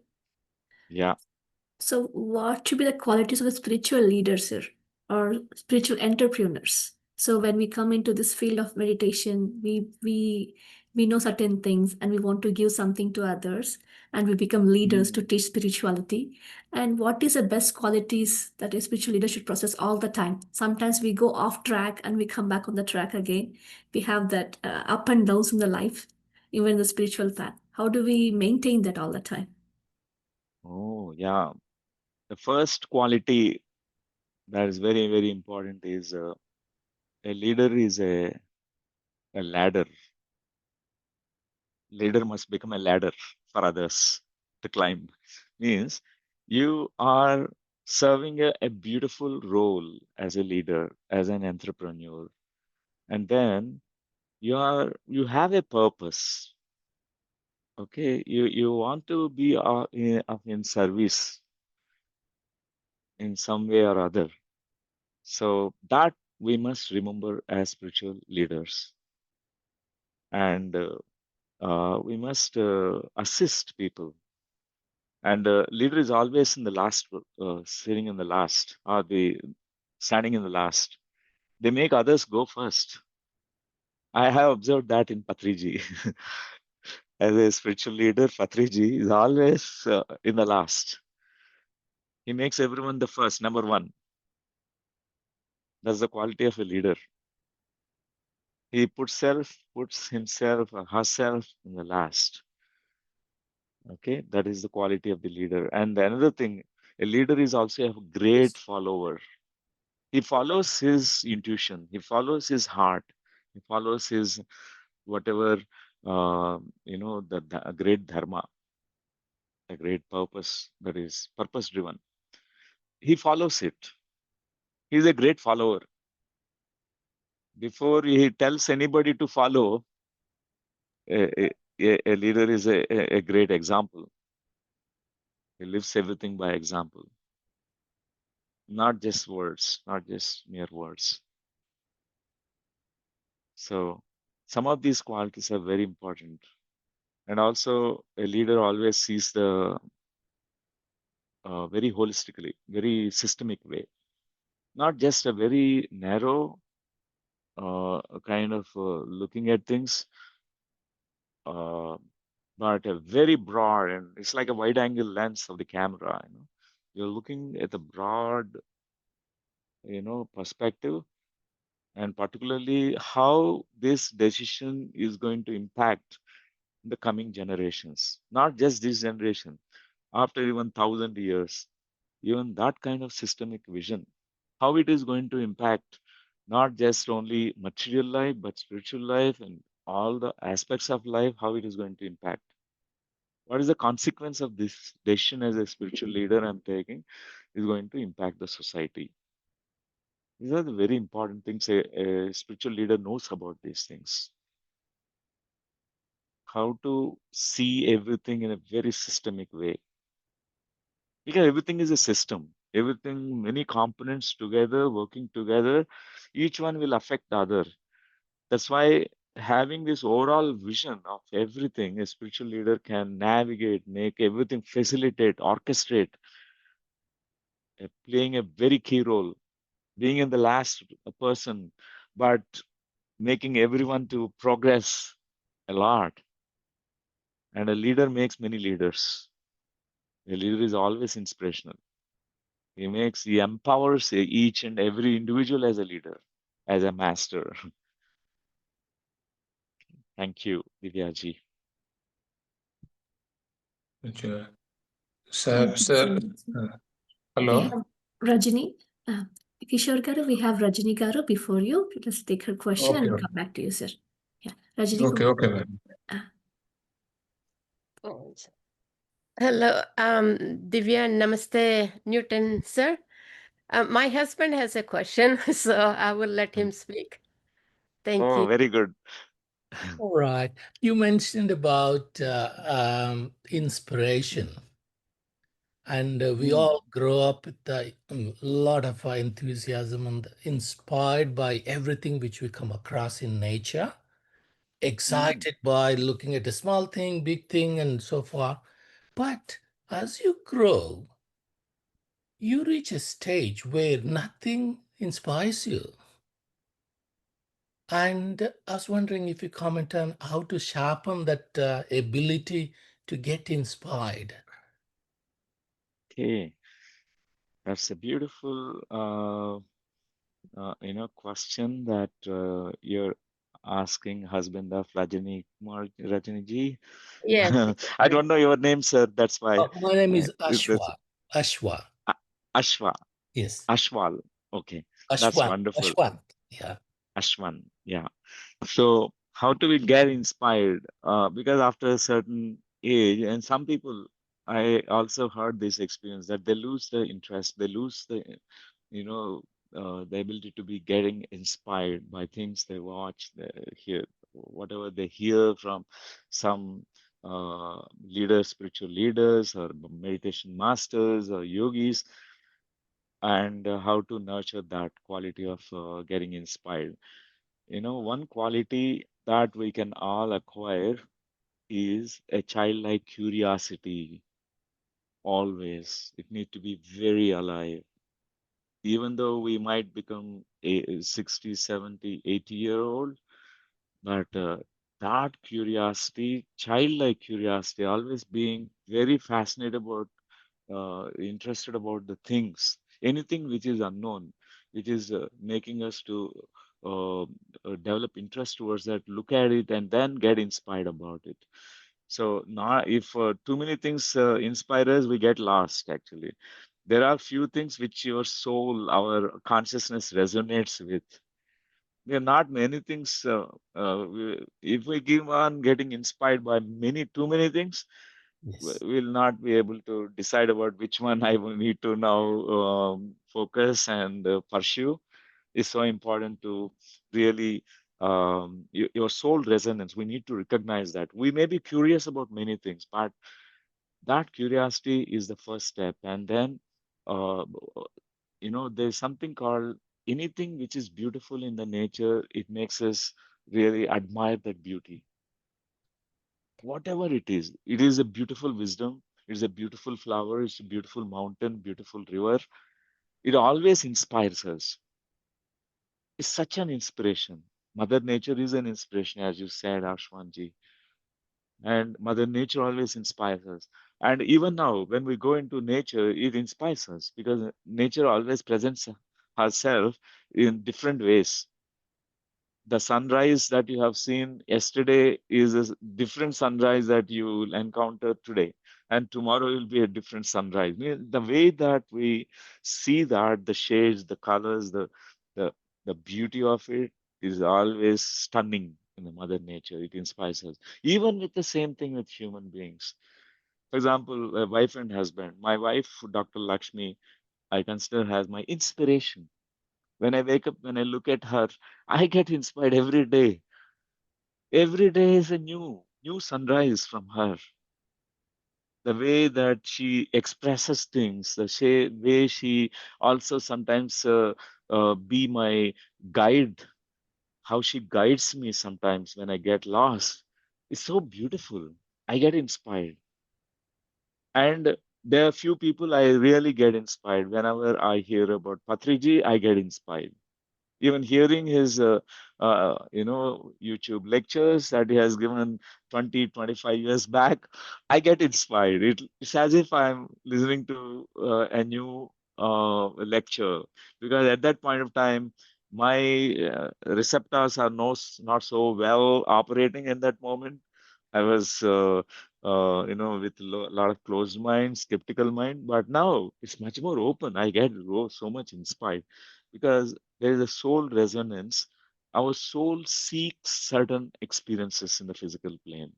Yeah. So, what should be the qualities of a spiritual leader, sir, or spiritual entrepreneurs? So, when we come into this field of meditation, we know certain things, and we want to give something to others, and we become leaders to teach spirituality. And what is the best qualities that a spiritual leader should process all the time? Sometimes we go off track and we come back on the track again. We have that up and downs in the life, even in the spiritual path. How do we maintain that all the time? Oh, yeah. The first quality that is very, very important is a leader is a ladder. Leader must become a ladder for others to climb. Means you are serving a beautiful role as a leader, as an entrepreneur, and then you have a purpose. Okay, you want to be in service in some way or other. So that we must remember as spiritual leaders, and we must assist people. And leader is always in the last, sitting in the last, or the standing in the last. They make others go first. I have observed that in Patriji. As a spiritual leader, Patriji is always in the last. He makes everyone the first, number one. That's the quality of a leader. He puts himself or herself in the last. Okay, that is the quality of the leader. And another thing, a leader is also a great follower. He follows his intuition, he follows his heart, he follows his whatever, the great dharma, the great purpose that is purpose driven. He follows it. He's a great follower. Before he tells anybody to follow, a leader is a great example. He lives everything by example, not just words, not just mere words. So some of these qualities are very important. And also, a leader always sees the very holistically, very systemic way, not just a very narrow kind of looking at things, uh, but a very broad, and it's like a wide angle lens of the camera. You're looking at the broad, perspective, and particularly how this decision is going to impact the coming generations, not just this generation, after even 1,000 years, even that kind of systemic vision, how it is going to impact not just only material life, but spiritual life and all the aspects of life, how it is going to impact. What is the consequence of this decision as a spiritual leader I'm taking? is going to impact the society. These are the very important things a spiritual leader knows about these things. How to see everything in a very systemic way. Because everything is a system. Everything, many components together, working together, each one will affect the other. That's why having this overall vision of everything, a spiritual leader can navigate, make everything facilitate, orchestrate, playing a very key role, being in the last person, but making everyone to progress a lot. And a leader makes many leaders. A leader is always inspirational. He empowers each and every individual as a leader, as a master. Thank you, Divyaji. Sure. Thank you Sir, so much. We hello. have Rajini. Kishore Garu, we have Rajini Garu before you. Let's take her question and Okay, we'll okay. come back to you, sir. Yeah, Rajini. Okay, okay, ma'am. Oh, hello, Divya, namaste, Newton, sir. My husband has a question, so I will let him speak. Thank Oh, you. very good. All right. You mentioned about inspiration, and we all grow up with a lot of enthusiasm and inspired by everything which we come across in nature, excited by looking at a small thing, big thing, and so forth. But as you grow, you reach a stage where nothing inspires you. And I was wondering if you comment on how to sharpen that ability to get inspired. Okay, that's a beautiful, question that you're asking husband of Rajani ji. Yes. I don't know your name, sir. That's why. My name is That's Ashwa. Ashwa. Ashwa. Yes. Ashwal. Okay, that's Ashwan. wonderful. Ashwan. Yeah. Ashwan. Yeah. So how do we get inspired? Because after a certain age, and some people, I also heard this experience that they lose the interest, they lose you know, the ability to be getting inspired by things they watch, they hear, whatever they hear from some spiritual leaders, or meditation masters, or yogis, and how to nurture that quality of getting inspired. One quality that we can all acquire is a childlike curiosity. Always. It needs to be very alive. Even though we might become a 60, 70, 80-year old, but that curiosity, childlike curiosity, always being very fascinated about, interested about the things, anything which is unknown, which is making us to develop interest towards that, look at it, and then get inspired about it. So now, if too many things inspire us, we get lost actually. There are few things which your soul, our consciousness resonates with. There are not many things. If we keep on getting inspired by too many things, Yes. will not be able to decide about which one I will need to now focus and pursue. Is so important to really your soul resonance. We need to recognize that we may be curious about many things, but that curiosity is the first step. And then, uh, there's something called anything which is beautiful in the nature. It makes us really admire that beauty, whatever it is a beautiful wisdom, it's a beautiful flower, it's a beautiful mountain, beautiful river. It always inspires us. It's such an inspiration. Mother Nature is an inspiration, as you said, Ashwanji. And Mother Nature always inspires us. And even now, when we go into nature, it inspires us because nature always presents herself in different ways. The sunrise that you have seen yesterday is a different sunrise that you will encounter today, and tomorrow will be a different sunrise. The way that we see that, the shades, the colors, the the beauty of it is always stunning in the Mother Nature. It inspires us. Even with the same thing with human beings. For example, a wife and husband. My wife, Dr. Lakshmi, I consider her as my inspiration. When I wake up, when I look at her, I get inspired every day. Every day is a new sunrise from her. The way that she expresses things, the way she also sometimes be my guide, how she guides me sometimes when I get lost. It's so beautiful. I get inspired. And there are few people I really get inspired. Whenever I hear about Patriji, I get inspired. Even hearing his YouTube lectures that he has given 20, 25 years back, I get inspired. It's as if I'm listening to a new lecture, because at that point of time my receptors are not so well operating in that moment. I was with a lot of closed mind, skeptical mind, but now it's much more open. I get so much inspired because there is a soul resonance. Our soul seeks certain experiences in the physical plane.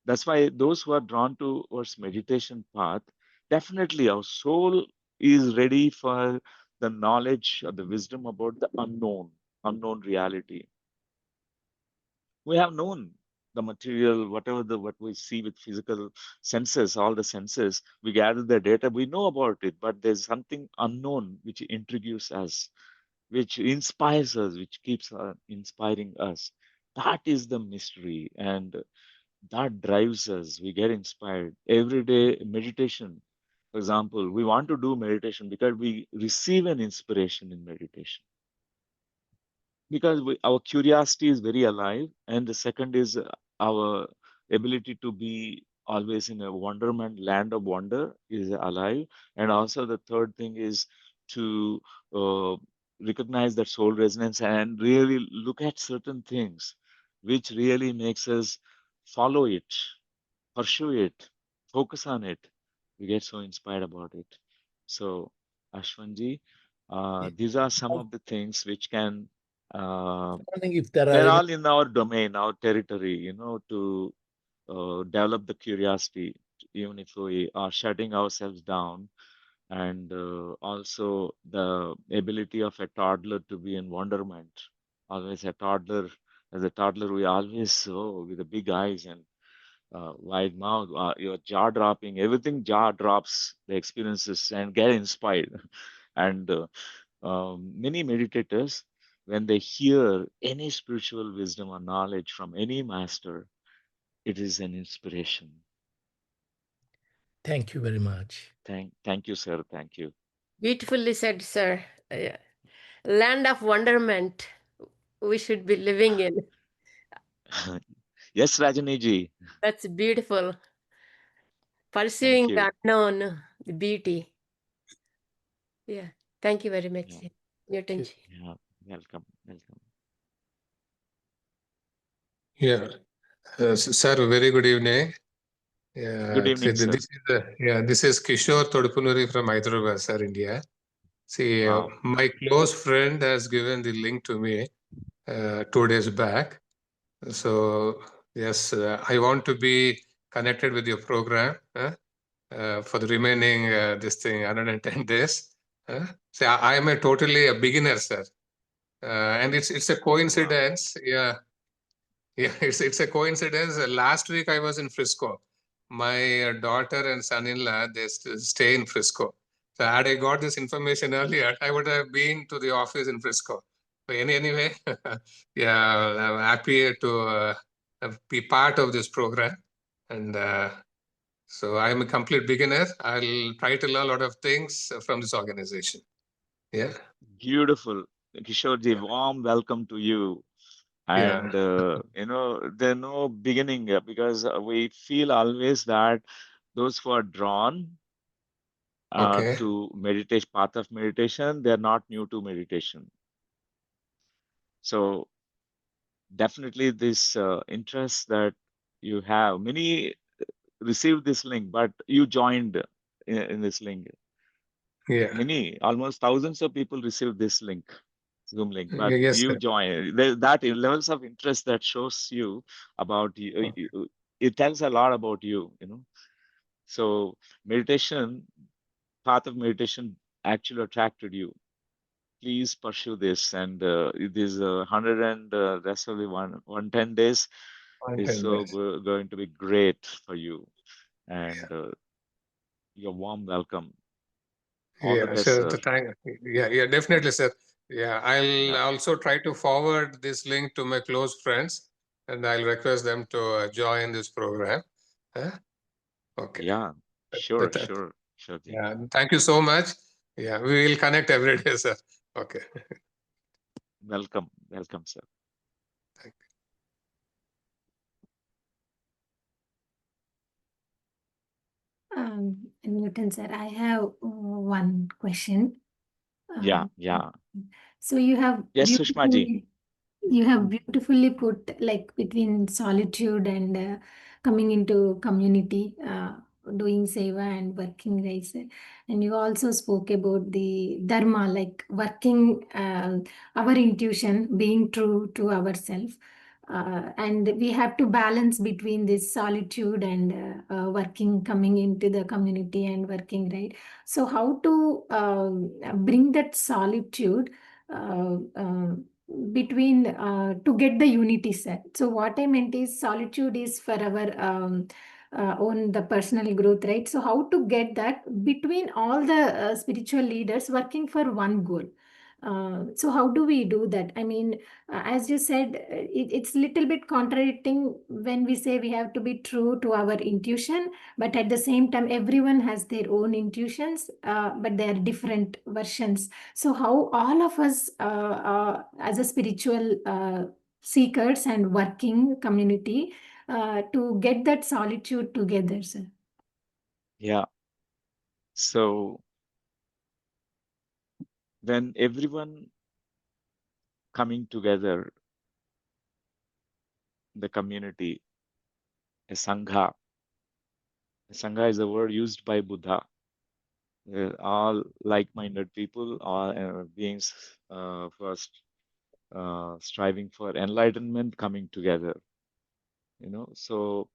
That's why those who are drawn towards meditation path, definitely our soul is ready for the knowledge or the wisdom about the unknown reality. We have known the material, whatever what we see with physical senses, all the senses, we gather the data, we know about it, but there's something unknown which intrigues us, which inspires us, which keeps inspiring us. That is the mystery, and that drives us. We get inspired. Every day meditation, for example, we want to do meditation because we receive an inspiration in meditation. Because our curiosity is very alive, and the second is our ability to be always in a wonderment, land of wonder is alive, and also the third thing is to uh, recognize that soul resonance and really look at certain things which really makes us follow it, pursue it, focus on it. We get so inspired about it. So, Ashwanji, these are some of the things which can, Wondering if there are they're any. all in our domain, our territory, to develop the curiosity, even if we are shutting ourselves down, and also the ability of a toddler to be in wonderment. Always as a toddler, we always, with the big eyes and wide mouth, your jaw dropping, everything jaw drops the experiences and get inspired. And many meditators, when they hear any spiritual wisdom or knowledge from any master, it is an inspiration. Thank you very much. Thank you, sir. Thank you. Beautifully said, sir. Land of wonderment we should be living in. Yes, Rajani. That's beautiful. Thank Pursuing you. the unknown, the beauty. Yeah. Thank you very much, Yeah, Newton. yeah. Welcome. Welcome. Yeah, sir, very good evening. Yeah, Good evening, sir. this is Kishore Todupunuri from Hyderabad, sir, India. See, Wow. my close friend has given the link to me 2 days back. So yes, I want to be connected with your program for the remaining this thing 110 days. See, I am totally a beginner, sir, and it's a coincidence. Yeah. Yeah, it's a coincidence. Last week I was in Frisco. My daughter and son-in-law, they stay in Frisco. So had I got this information earlier, I would have been to the office in Frisco. But anyway, yeah, I'm happy to be part of this program. And so I'm a complete beginner. I'll try to learn a lot of things from this organization. Yeah. Beautiful. Kishorji, warm welcome to you. And, there's no beginning because we feel always that those who are drawn Okay. to meditation, path of meditation, they're not new to meditation. So definitely this interest that you have, many received this link, but you joined in this link. Yeah. Many, almost thousands of people received this link, Zoom link, but Yes, you sir. join. That levels of interest that shows you about it tells a lot about you. So meditation path of meditation actually attracted you, please pursue this. And it is 100 and rest of the 110 days is so going to be great for you. And your warm welcome. All the best, sir. sir. Yeah, definitely, sir. Yeah, I'll also try to forward this link to my close friends, and I'll request them to join this program. Okay. Yeah, sure, sure. Yeah, thank you so much. Yeah, we will connect every day, sir. Okay. Welcome, sir. Thank you. Newton sir, I have one question. Yeah. So you have Yes, Sushma ji. beautifully put like between solitude and coming into community, doing seva and working, right, sir? And you also spoke about the dharma, like working our intuition, being true to ourselves. And we have to balance between this solitude and working, coming into the community and working, right? So how to bring that solitude between to get the unity set. So what I meant is solitude is for our own the personal growth, right? So how to get that between all the spiritual leaders working for one goal. So how do we do that? I mean, as you said, it's little bit contradicting when we say we have to be true to our intuition, but at the same time, everyone has their own intuitions, but they are different versions. So how all of us, as a spiritual seekers and working community, to get that solitude together, sir? Yeah. So when everyone coming together, the community, a sangha. A sangha is a word used by Buddha. All like-minded people, all beings first striving for enlightenment coming together. So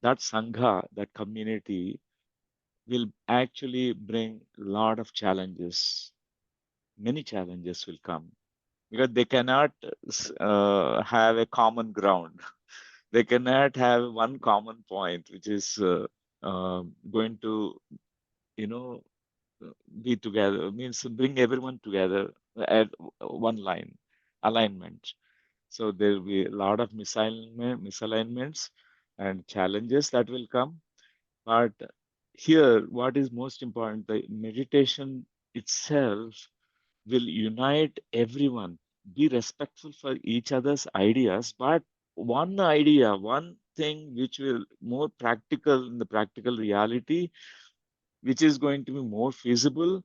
that sangha, that community, will actually bring a lot of challenges. Many challenges will come because they cannot have a common ground. They cannot have one common point, which is going to, be together, means bring everyone together at one line, alignment. So there will be a lot of misalignments and challenges that will come. But here, what is most important, the meditation itself will unite everyone, be respectful for each other's ideas, but one idea, one thing which will more practical in the practical reality, which is going to be more feasible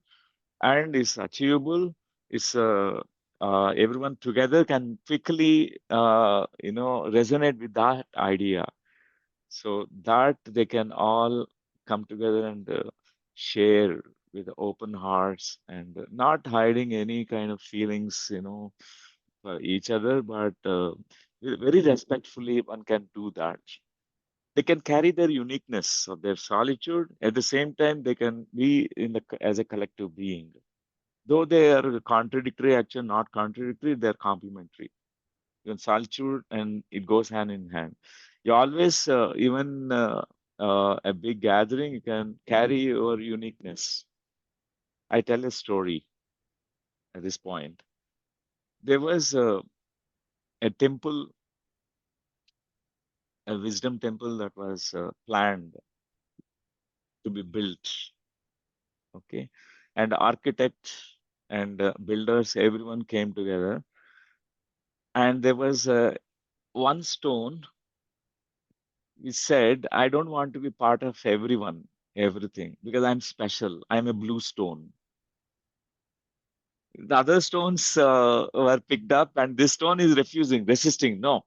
and is achievable, is everyone together can quickly, resonate with that idea, so that they can all come together and share with open hearts and not hiding any kind of feelings, for each other, but very respectfully one can do that. They can carry their uniqueness of their solitude. At the same time, they can be as a collective being. Though they are contradictory, actually not contradictory, they're complementary. Even solitude and it goes hand in hand. You always, even a big gathering, you can carry your uniqueness. I tell a story at this point. There was a temple, a wisdom temple that was planned to be built. Okay. And architects and builders, everyone came together. And there was one stone. He said, I don't want to be part of everything, because I'm special. I'm a blue stone. The other stones were picked up, and this stone is resisting. No,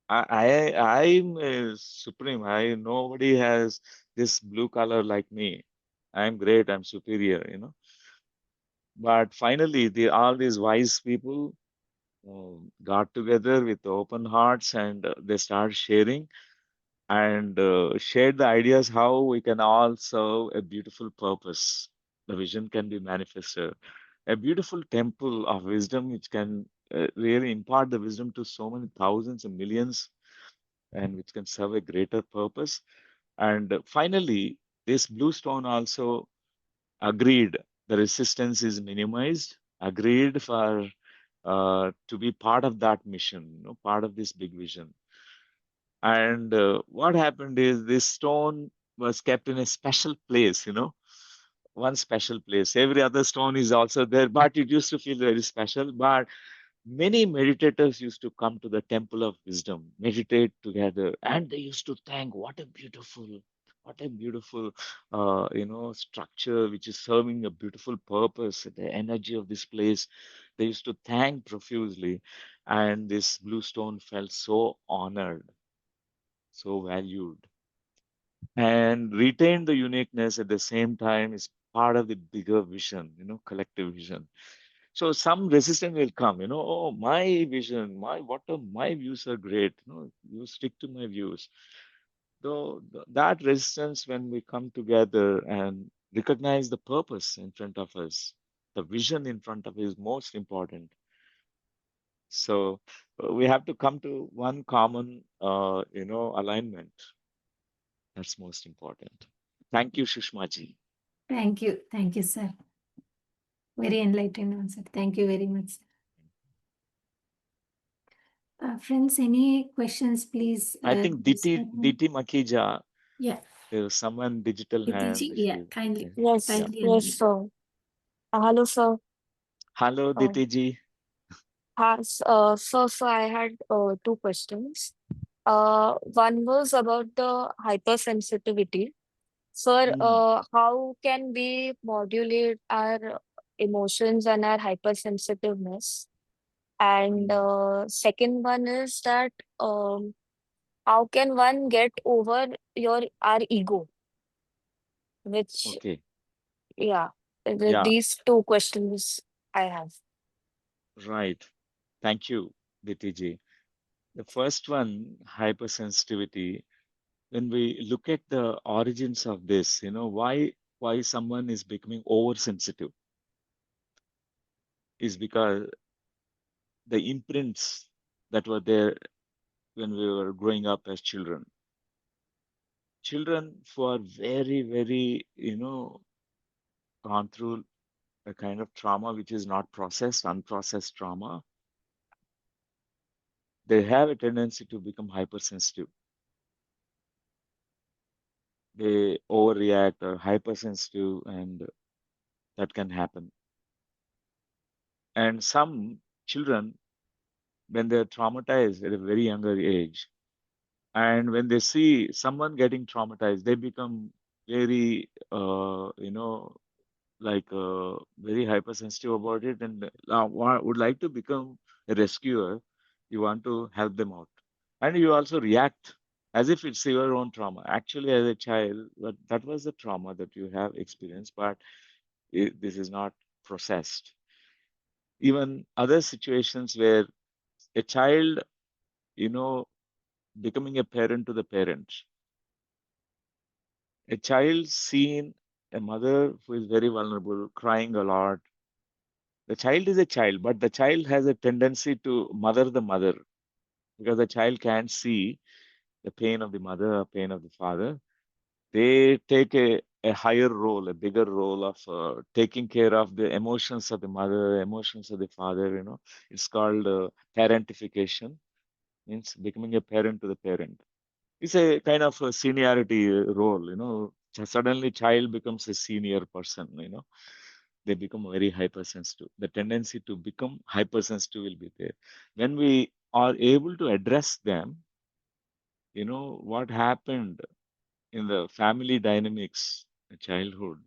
I'm supreme. Nobody has this blue color like me. I'm great. I'm superior. But finally, all these wise people got together with open hearts, and they started sharing and shared the ideas how we can all serve a beautiful purpose. the vision can be manifested. A beautiful temple of wisdom which can really impart the wisdom to so many thousands and millions, and which can serve a greater purpose. And finally, this blue stone also agreed the resistance is minimized, agreed for to be part of that mission, part of this big vision. And what happened is this stone was kept in a special place, one special place. Every other stone is also there, but it used to feel very special. But many meditators used to come to the temple of wisdom, meditate together, and they used to thank what a beautiful, structure which is serving a beautiful purpose. The energy of this place, they used to thank profusely, and this blue stone felt so honored, so valued, and retain the uniqueness at the same time is part of the bigger vision, collective vision. So some resistance will come, oh, my vision, my views are great, you stick to my views. Though that resistance, when we come together and recognize the purpose in front of us, the vision in front of us is most important. So we have to come to one common, alignment. That's most important. Thank you, Shushmaji. Thank you. Thank you, sir. Very enlightened answer. Thank you very much, sir. Friends, any questions, please? I think Diti Makija, Yeah, there was someone digital hand. Ditiji, yeah, kindly, Yes, kindly yes, unmute. sir. Hello, sir. Hello, Ditiji. So I had two questions. One was about the hypersensitivity. Sir, how can we modulate our emotions and our hypersensitiveness? And second one is that how can one get over our ego? Which, Okay. yeah, Yeah, these two questions I have. right. Thank you, Ditiji. The first one, hypersensitivity. When we look at the origins of this, why someone is becoming oversensitive is because the imprints that were there when we were growing up as children. Children who are very, very, gone through a kind of trauma which is not processed, unprocessed trauma, they have a tendency to become hypersensitive. They overreact or hypersensitive, and that can happen. And some children, when they're traumatized at a very younger age, and when they see someone getting traumatized, they become very, very hypersensitive about it, and would like to become a rescuer. You want to help them out, and you also react as if it's your own trauma. Actually, as a child, that was the trauma that you have experienced, but this is not processed. Even other situations where a child, you know, becoming a parent to the parents, a child seen a mother who is very vulnerable, crying a lot. The child is a child, but the child has a tendency to mother the mother because the child can't see the pain of the mother or pain of the father. They take a higher role, a bigger role of taking care of the emotions of the mother, emotions of the father. It's called parentification, means becoming a parent to the parent. It's a kind of a seniority role. Suddenly child becomes a senior person. They become very hypersensitive. The tendency to become hypersensitive will be there. When we are able to address them, what happened in the family dynamics, childhood,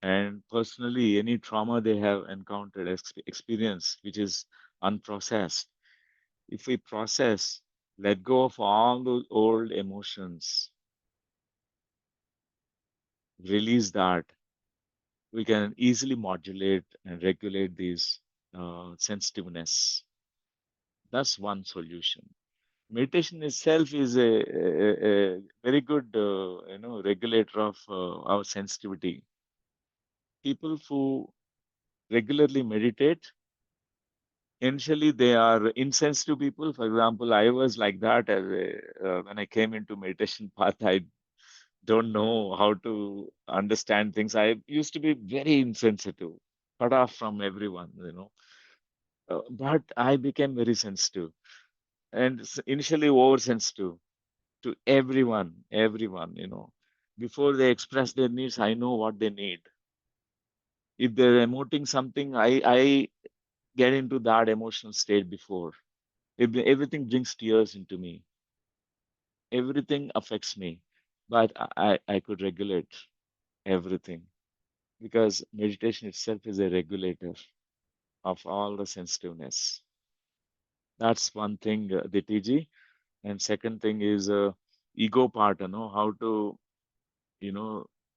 and personally, any trauma they have encountered, experience, which is unprocessed. If we process, let go of all those old emotions, release that, we can easily modulate and regulate these sensitiveness. That's one solution. Meditation itself is a very good, regulator of our sensitivity. people who regularly meditate, initially they are insensitive people. For example, I was like that when I came into meditation path. I don't know how to understand things. I used to be very insensitive, cut off from everyone, but I became very sensitive and initially oversensitive to everyone. Before they express their needs, I know what they need. If they're emoting something, I get into that emotional state before. If everything brings tears into me, everything affects me, but I could regulate everything because meditation itself is a regulator of all the sensitiveness. That's one thing, Ditiji. And second thing is ego part, how to,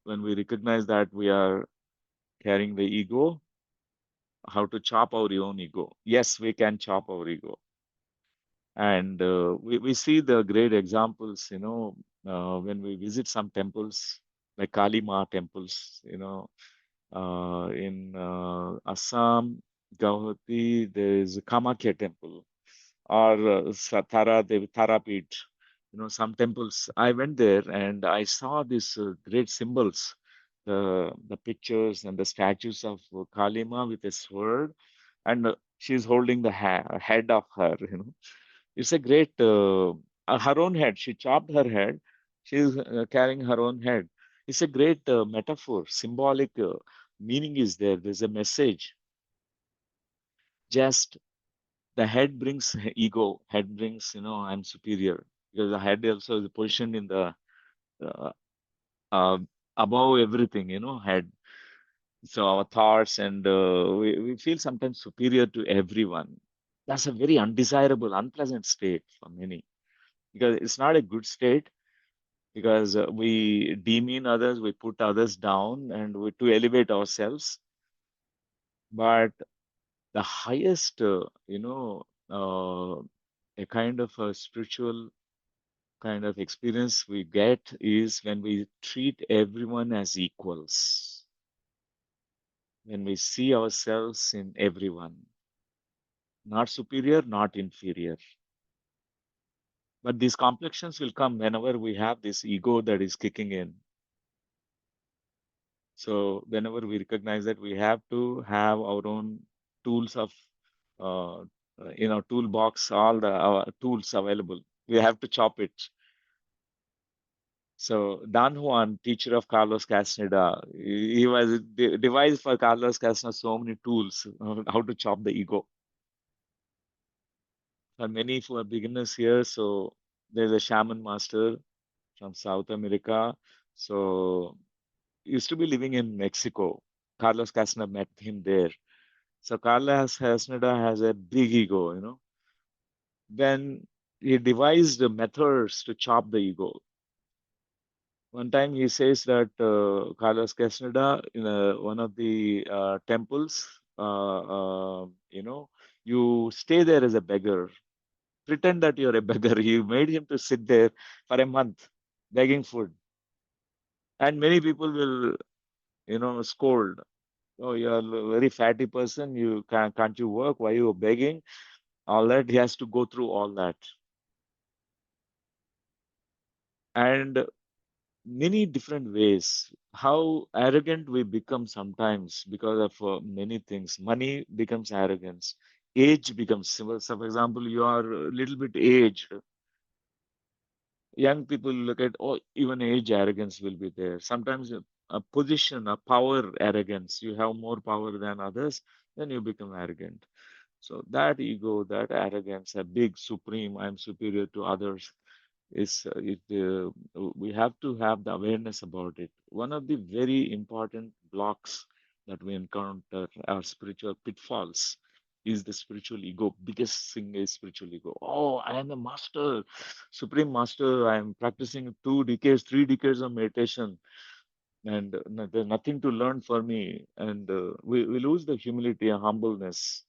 when we recognize that we are carrying the ego, how to chop our own ego. Yes, we can chop our ego. And we see the great examples, when we visit some temples, like Kali Ma temples, in Assam, Guwahati, there is a Kamakya temple, or Tarapeeth, some temples. I went there and I saw these great symbols, the pictures and the statues of Kali Ma with a sword, and she's holding the head of her. It's a great, her own head. She chopped her head. She's carrying her own head. It's a great metaphor, symbolic meaning is there. There's a message. Just the head brings ego. Head brings, I'm superior, because the head also is positioned in the uh, uh, above everything. Head. So our thoughts and we feel sometimes superior to everyone. That's a very undesirable, unpleasant state for many, because it's not a good state, because we demean others, we put others down, and we to elevate ourselves. But the highest, a kind of a spiritual kind of experience we get is when we treat everyone as equals, when we see ourselves in everyone, not superior, not inferior. But these complexions will come whenever we have this ego that is kicking in. So whenever we recognize that, we have to have our own tools of, toolbox, all the tools available. We have to chop it. So Don Juan, teacher of Carlos Castaneda, he was devised for Carlos Castaneda so many tools how to chop the ego. For many who are beginners here, so there's a shaman master from South America. So he used to be living in Mexico. Carlos Castaneda met him there. So Carlos Castaneda has a big ego, Then he devised methods to chop the ego. One time he says that Carlos Castaneda in one of the temples, you stay there as a beggar. Pretend that you're a beggar. You made him to sit there for a month begging food. And many people will, scold. Oh, you're a very fatty person. Can't you work? Why are you begging? All that. He has to go through all that. And many different ways. How arrogant we become sometimes because of many things. Money becomes arrogance. Age becomes similar. So, for example, you are a little bit aged. Young people look at, oh, even age arrogance will be there. Sometimes a position, a power arrogance. You have more power than others, then you become arrogant. So that ego, that arrogance, a big supreme, I'm superior to others, we have to have the awareness about it. One of the very important blocks that we encounter, our spiritual pitfalls, is the spiritual ego. Biggest thing is spiritual ego. Oh, I am a master, supreme master. I am practicing 2 decades, 3 decades of meditation, and there's nothing to learn for me. And we lose the humility and humbleness.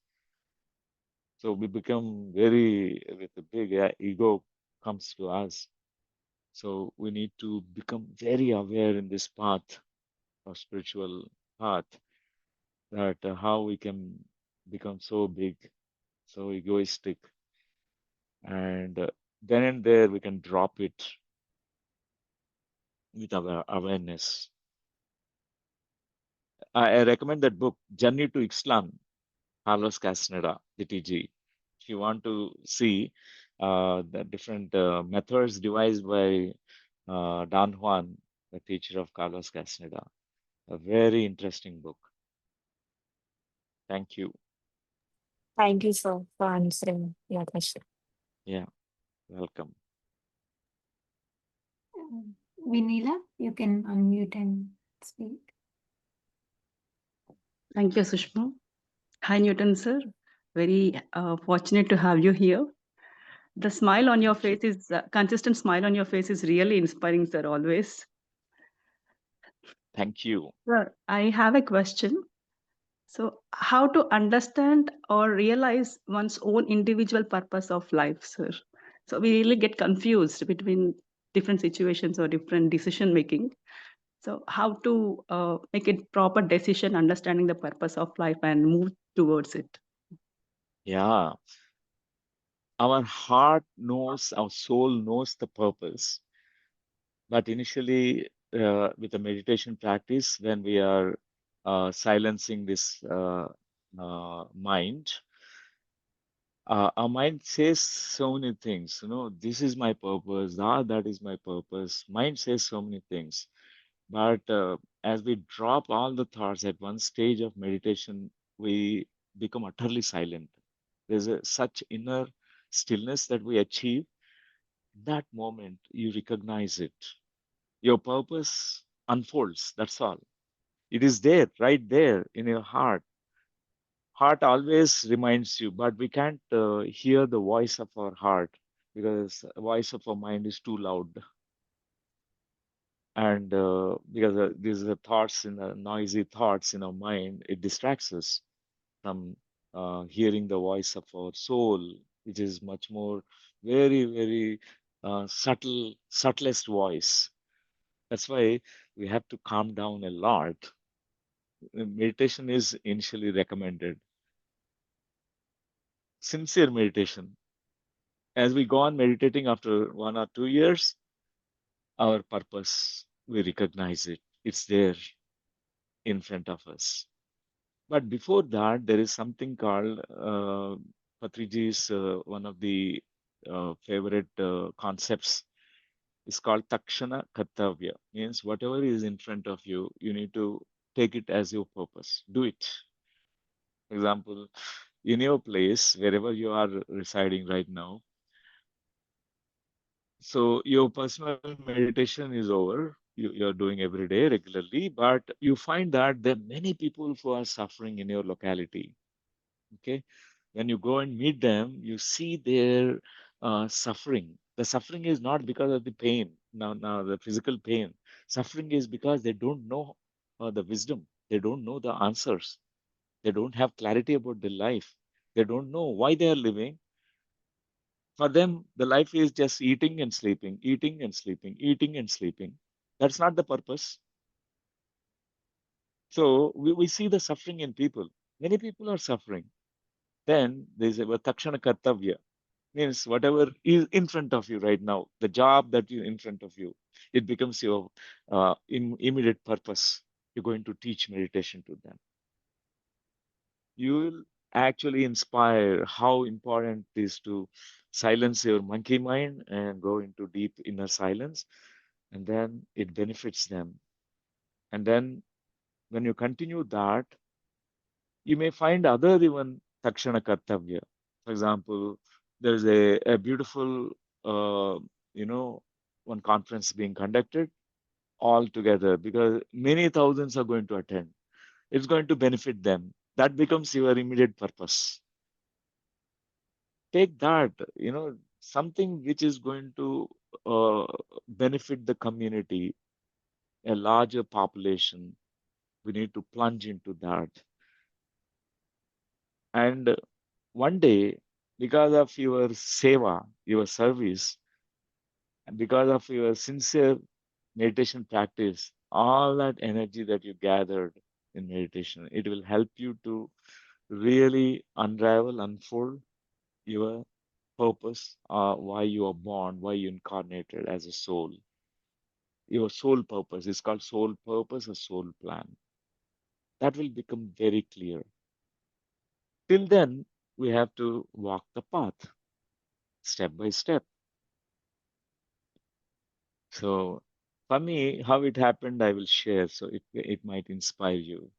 So we become very, with a big ego comes to us. So we need to become very aware in this path of spiritual path. that how we can become so big, so egoistic, and then and there we can drop it with our awareness. I recommend that book, Journey to Islam, Carlos Castaneda, PTG. If you want to see the different methods devised by Don Juan, the teacher of Carlos Castaneda, a very interesting book. Thank you. Thank you, sir, for answering your question. Yeah, welcome. Vinila, you can unmute and speak. Thank you, Sushma. Hi, Newton sir. Very fortunate to have you here. The smile on your face is consistent smile on your face is really inspiring, sir. Always. Thank you. Sir, I have a question. So, how to understand or realize one's own individual purpose of life, sir? So we really get confused between different situations or different decision making. So, how to make a proper decision, understanding the purpose of life, and move towards it? Yeah, our heart knows, our soul knows the purpose. But initially, with the meditation practice, when we are silencing this mind, our mind says so many things. This is my purpose, that is my purpose. Mind says so many things. But as we drop all the thoughts at one stage of meditation, we become utterly silent. There's such inner stillness that we achieve. That moment, you recognize it. Your purpose unfolds. That's all. It is there, right there in your heart. Heart always reminds you, but we can't hear the voice of our heart because the voice of our mind is too loud. And because these are thoughts in noisy thoughts in our mind, it distracts us from hearing the voice of our soul, which is much more very, very subtlest voice. That's why we have to calm down a lot. Meditation is initially recommended. Sincere meditation. As we go on meditating after 1 or 2 years, our purpose, we recognize it. It's there in front of us. But before that, there is something called Patriji's one of the favorite concepts. It's called Takshana Kartavya. Means whatever is in front of you, you need to take it as your purpose. Do it. For example, in your place, wherever you are residing right now, so your personal meditation is over. You're doing every day regularly, but you find that there are many people who are suffering in your locality. Okay, when you go and meet them, you see their suffering. The suffering is not because of the pain. Now the physical pain. Suffering is because they don't know the wisdom. They don't know the answers. They don't have clarity about their life. They don't know why they are living. For them, the life is just eating and sleeping, eating and sleeping, eating and sleeping. That's not the purpose. So we see the suffering in people. Many people are suffering. Then there's a takshana kartavya, means whatever is in front of you right now, the job that is in front of you, it becomes your immediate purpose. You're going to teach meditation to them. You will actually inspire how important it is to silence your monkey mind and go into deep inner silence, and then it benefits them. And then when you continue that, you may find other even takshana kartavya. For example, there's a beautiful uh, you know one conference being conducted all together because many thousands are going to attend. It's going to benefit them. That becomes your immediate purpose. Take that, something which is going to benefit the community, a larger population. We need to plunge into that. And one day, because of your seva, your service, and because of your sincere meditation practice, all that energy that you gathered in meditation. It will help you to really unravel, unfold your purpose, why you are born, why you incarnated as a soul. Your soul purpose is called soul purpose or soul plan. That will become very clear. Till then, we have to walk the path step by step. So for me, how it happened, I will share. So it might inspire you.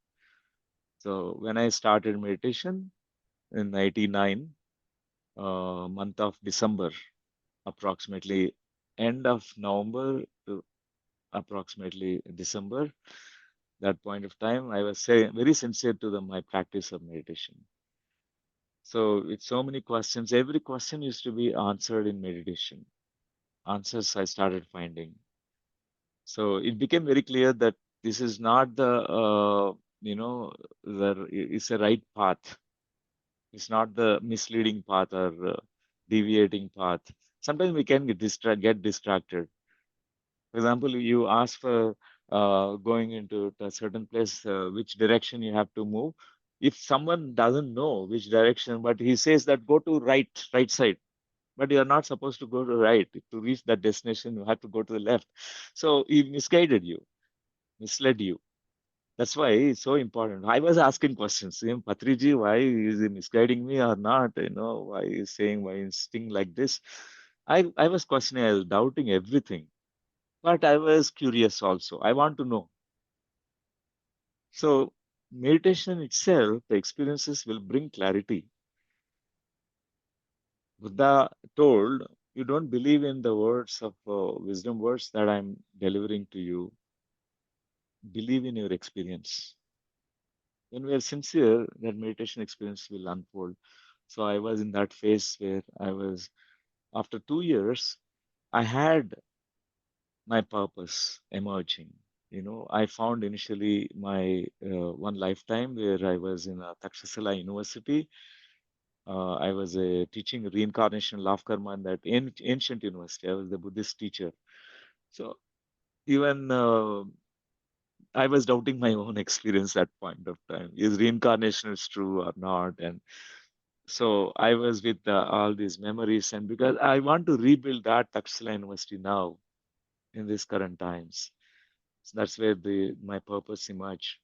So when I started meditation in 99, month of December, approximately end of November to approximately December, that point of time, I was very sincere to my practice of meditation. So with so many questions, every question used to be answered in meditation. Answers I started finding. So it became very clear that this is not it's a right path. It's not the misleading path or deviating path. Sometimes we can get distracted. For example, you ask for going into a certain place, which direction you have to move. If someone doesn't know which direction, but he says that go to right side, but you are not supposed to go to right. To reach that destination, you have to go to the left. So he misguided you, misled you. That's why it's so important. I was asking questions. Patriji, why is he misguiding me or not? Why is saying why instinct like this? I was questioning, I was doubting everything. But I was curious also. I want to know. So meditation itself, the experiences will bring clarity. Buddha told, you don't believe in the words of wisdom words that I'm delivering to you. Believe in your experience. When we are sincere, that meditation experience will unfold. So I was in that phase where I was, after 2 years, I had my purpose emerging. I found initially my one lifetime where I was in Takshasila University. I was teaching reincarnation law of karma in that ancient university. I was the Buddhist teacher. So even I was doubting my own experience at point of time. Is reincarnation is true or not? And so I was with all these memories, and because I want to rebuild that Takshasila University now in these current times. So that's where my purpose emerged.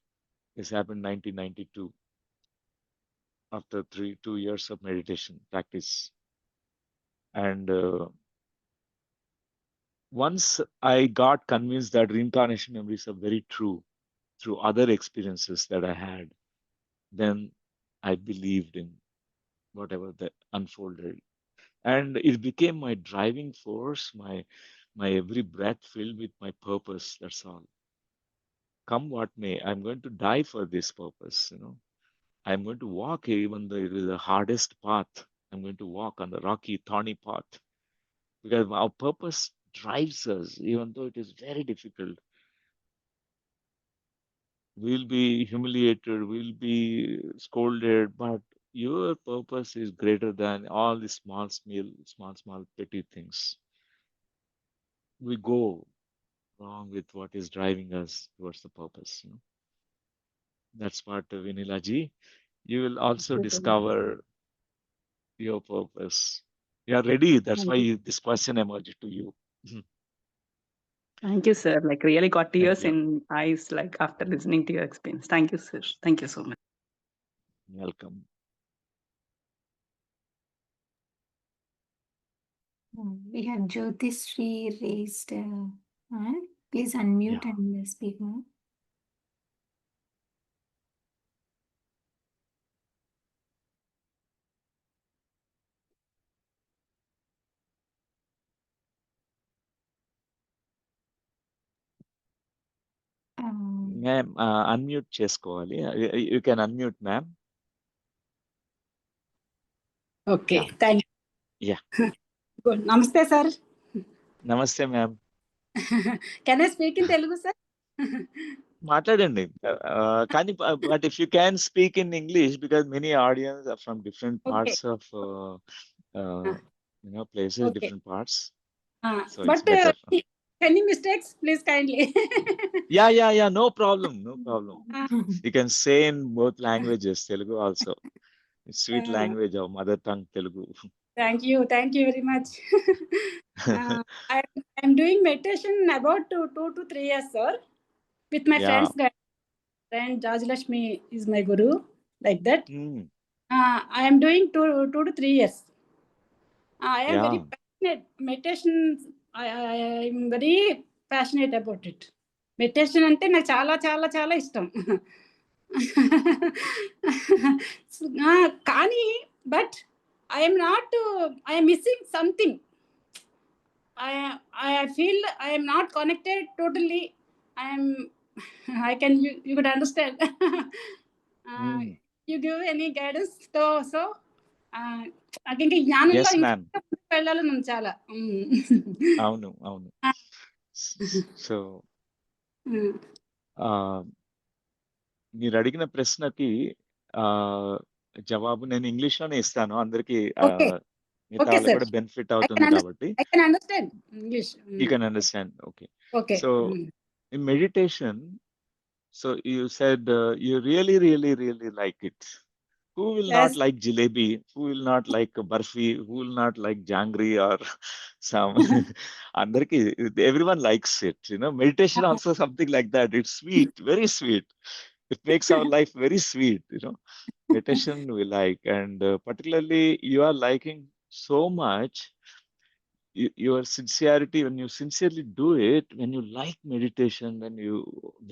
This happened 1992 after 2 years of meditation practice. And once I got convinced that reincarnation memories are very true through other experiences that I had, then I believed in whatever that unfolded. And it became my driving force, my every breath filled with my purpose. That's all. Come what may, I'm going to die for this purpose, I'm going to walk even though it is the hardest path. I'm going to walk on the rocky, thorny path because our purpose drives us, even though it is very difficult. We'll be humiliated, we'll be scolded, but your purpose is greater than all the small, petty things. We go wrong with what is driving us towards the purpose. That's what Vinilaji. You will also discover your purpose. You are ready. That's why this question emerged to you. Thank you, sir. Like really got tears you. in eyes, like after listening to your experience. Thank you, sir. Thank you so much. Welcome. We have Jyotishree raised hand. Please unmute Yeah. and speak now. Ma'am, unmute చేసుకోవాలి. You can unmute, ma'am. Okay, Yeah. thank you. Yeah. Good. Namaste, sir. Namaste, ma'am. Can I speak in Telugu, sir? మాట్లాడండి. కానీ but if you can speak in English because many audience are from different Okay. parts of places, Okay. different parts. So But it's better. any mistakes, please kindly. Yeah. No problem. No problem. You can say in both languages, Telugu also. Sweet language of mother tongue Telugu. Thank you very much. I'm doing meditation about 2 to 3 years, sir, with my Yeah. friend Rajlakshmi is my guru, like that. Mm. I am doing 2 to 3 years. I am very Yeah. passionate. Meditation, I am very passionate about it. Meditation అంటే నాకు చాలా చాలా చాలా ఇష్టం. కానీ but I'm missing something. I feel I am not connected totally. I can you could understand. You give any guidance? So నాకు ఇంకా జ్ఞానంలో Yes, ma'am. వెళ్ళాలని ఉంది చాలా. అవును. సో మీరు అడిగిన ప్రశ్నకి జవాబు నేను ఇంగ్లీష్ లోనే ఇస్తాను. అందరికి మిగతా వాళ్ళకి కూడా బెనిఫిట్ అవుతుంది కాబట్టి. I can understand English. You can understand. Okay. So in meditation, so you said you really like it. Who will not like jalebi? Who will not like barfi? Who will not like jangri or some? Andarki, everyone likes it. Meditation also something like that. It's sweet, very sweet. It makes our life very sweet. Meditation we like, and particularly you are liking so much. Your sincerity, when you sincerely do it, when you like meditation, when you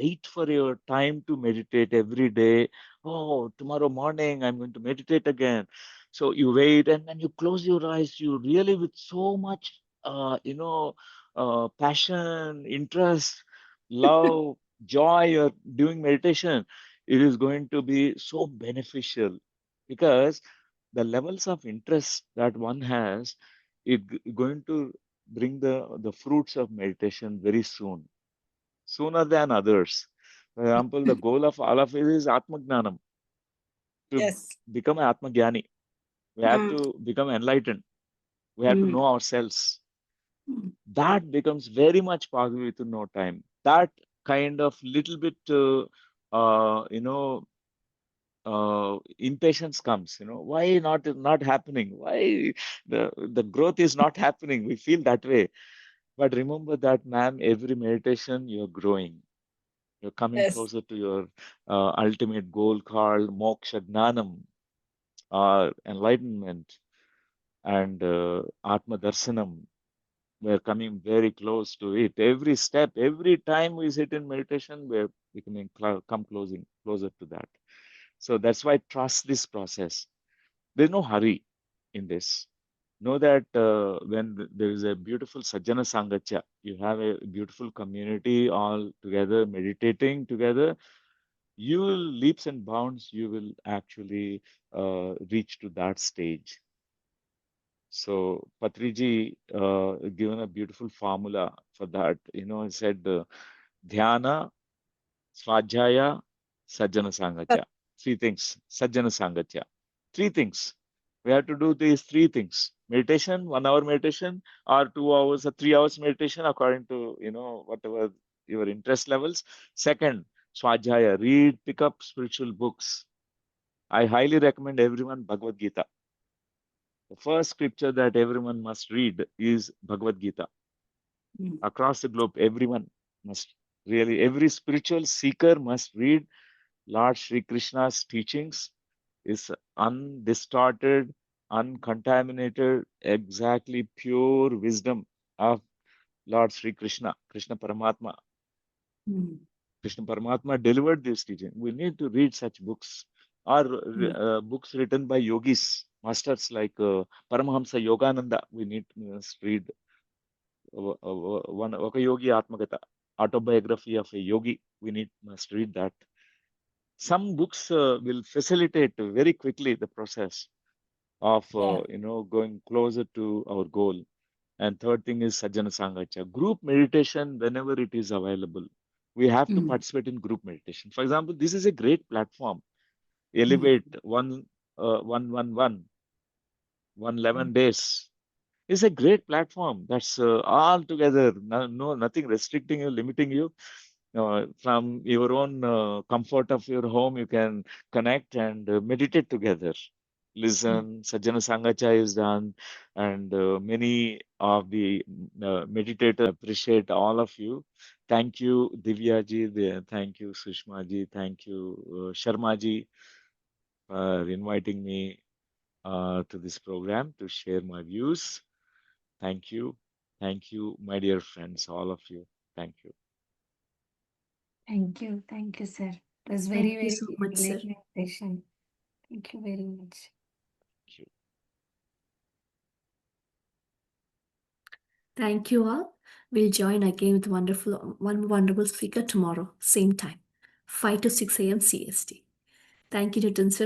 wait for your time to meditate every day, oh, tomorrow morning I'm going to meditate again. So you wait, and when you close your eyes, you really with so much, passion, interest, love, joy, you're doing meditation. It is going to be so beneficial because the levels of interest that one has is going to bring the fruits of meditation very soon, sooner than others. For example, the goal of all of it is Atma Gnanam, to become an Atma Jnani. We have to become enlightened. We have to know ourselves. That becomes very much possible within no time. That kind of little bit, impatience comes. Why not happening? Why the growth is not happening? We feel that way. But remember that, ma'am, every meditation you're growing. You're coming closer to your ultimate goal called moksha gnanam, or enlightenment, and atma darsanam. We're coming very close to it. Every step, every time we sit in meditation, we're becoming closer to that. So that's why trust this process. There's no hurry in this. Know that when there is a beautiful Sajjana Sangatya, you have a beautiful community all together, meditating together, you will leaps and bounds, you will actually reach to that stage. So Patriji given a beautiful formula for that. He said Dhyana, Svadhyaya, Sajjana Sangatya. Three things. Sajjana Sangatya. Three things. We have to do these three things. Meditation, 1 hour meditation, or 2 hours or 3 hours meditation, according to, whatever your interest levels. Second, Svadhyaya. Read, pick up spiritual books. I highly recommend everyone Bhagavad Gita. The first scripture that everyone must read is Bhagavad Gita. Across the globe, everyone must really, every spiritual seeker must read Lord Sri Krishna's teachings. Is undistorted, uncontaminated, exactly pure wisdom of Lord Sri Krishna, Krishna Paramatma. Krishna Paramatma delivered this teaching. We need to read such books, or books written by yogis, masters like Paramahamsa Yogananda. We must read one Oka Yogi Atmagata, autobiography of a yogi. Must read that. Some books will facilitate very quickly the process of going closer to our goal. And third thing is Sajjana Sangatya, group meditation whenever it is available. We have to participate in group meditation. For example, this is a great platform. Elevate 111 days is a great platform. That's all together. No, nothing restricting you, limiting you. from your own comfort of your home, you can connect and meditate together. Listen, Sajjana Sangacha is done, and many of the meditators appreciate all of you. Thank you, Divya ji. Thank you, Sushma ji. Thank you, Sharma ji, for inviting me to this program to share my views. Thank you. Thank you, my dear friends, all of you. Thank you. Thank you, sir. It was Thank very, you so very much, sir. enlightening session. Thank you very much. Thank you. Thank you all. We'll join again with one wonderful speaker tomorrow, same time, 5 to 6 a.m. CST. Thank you, Newton sir,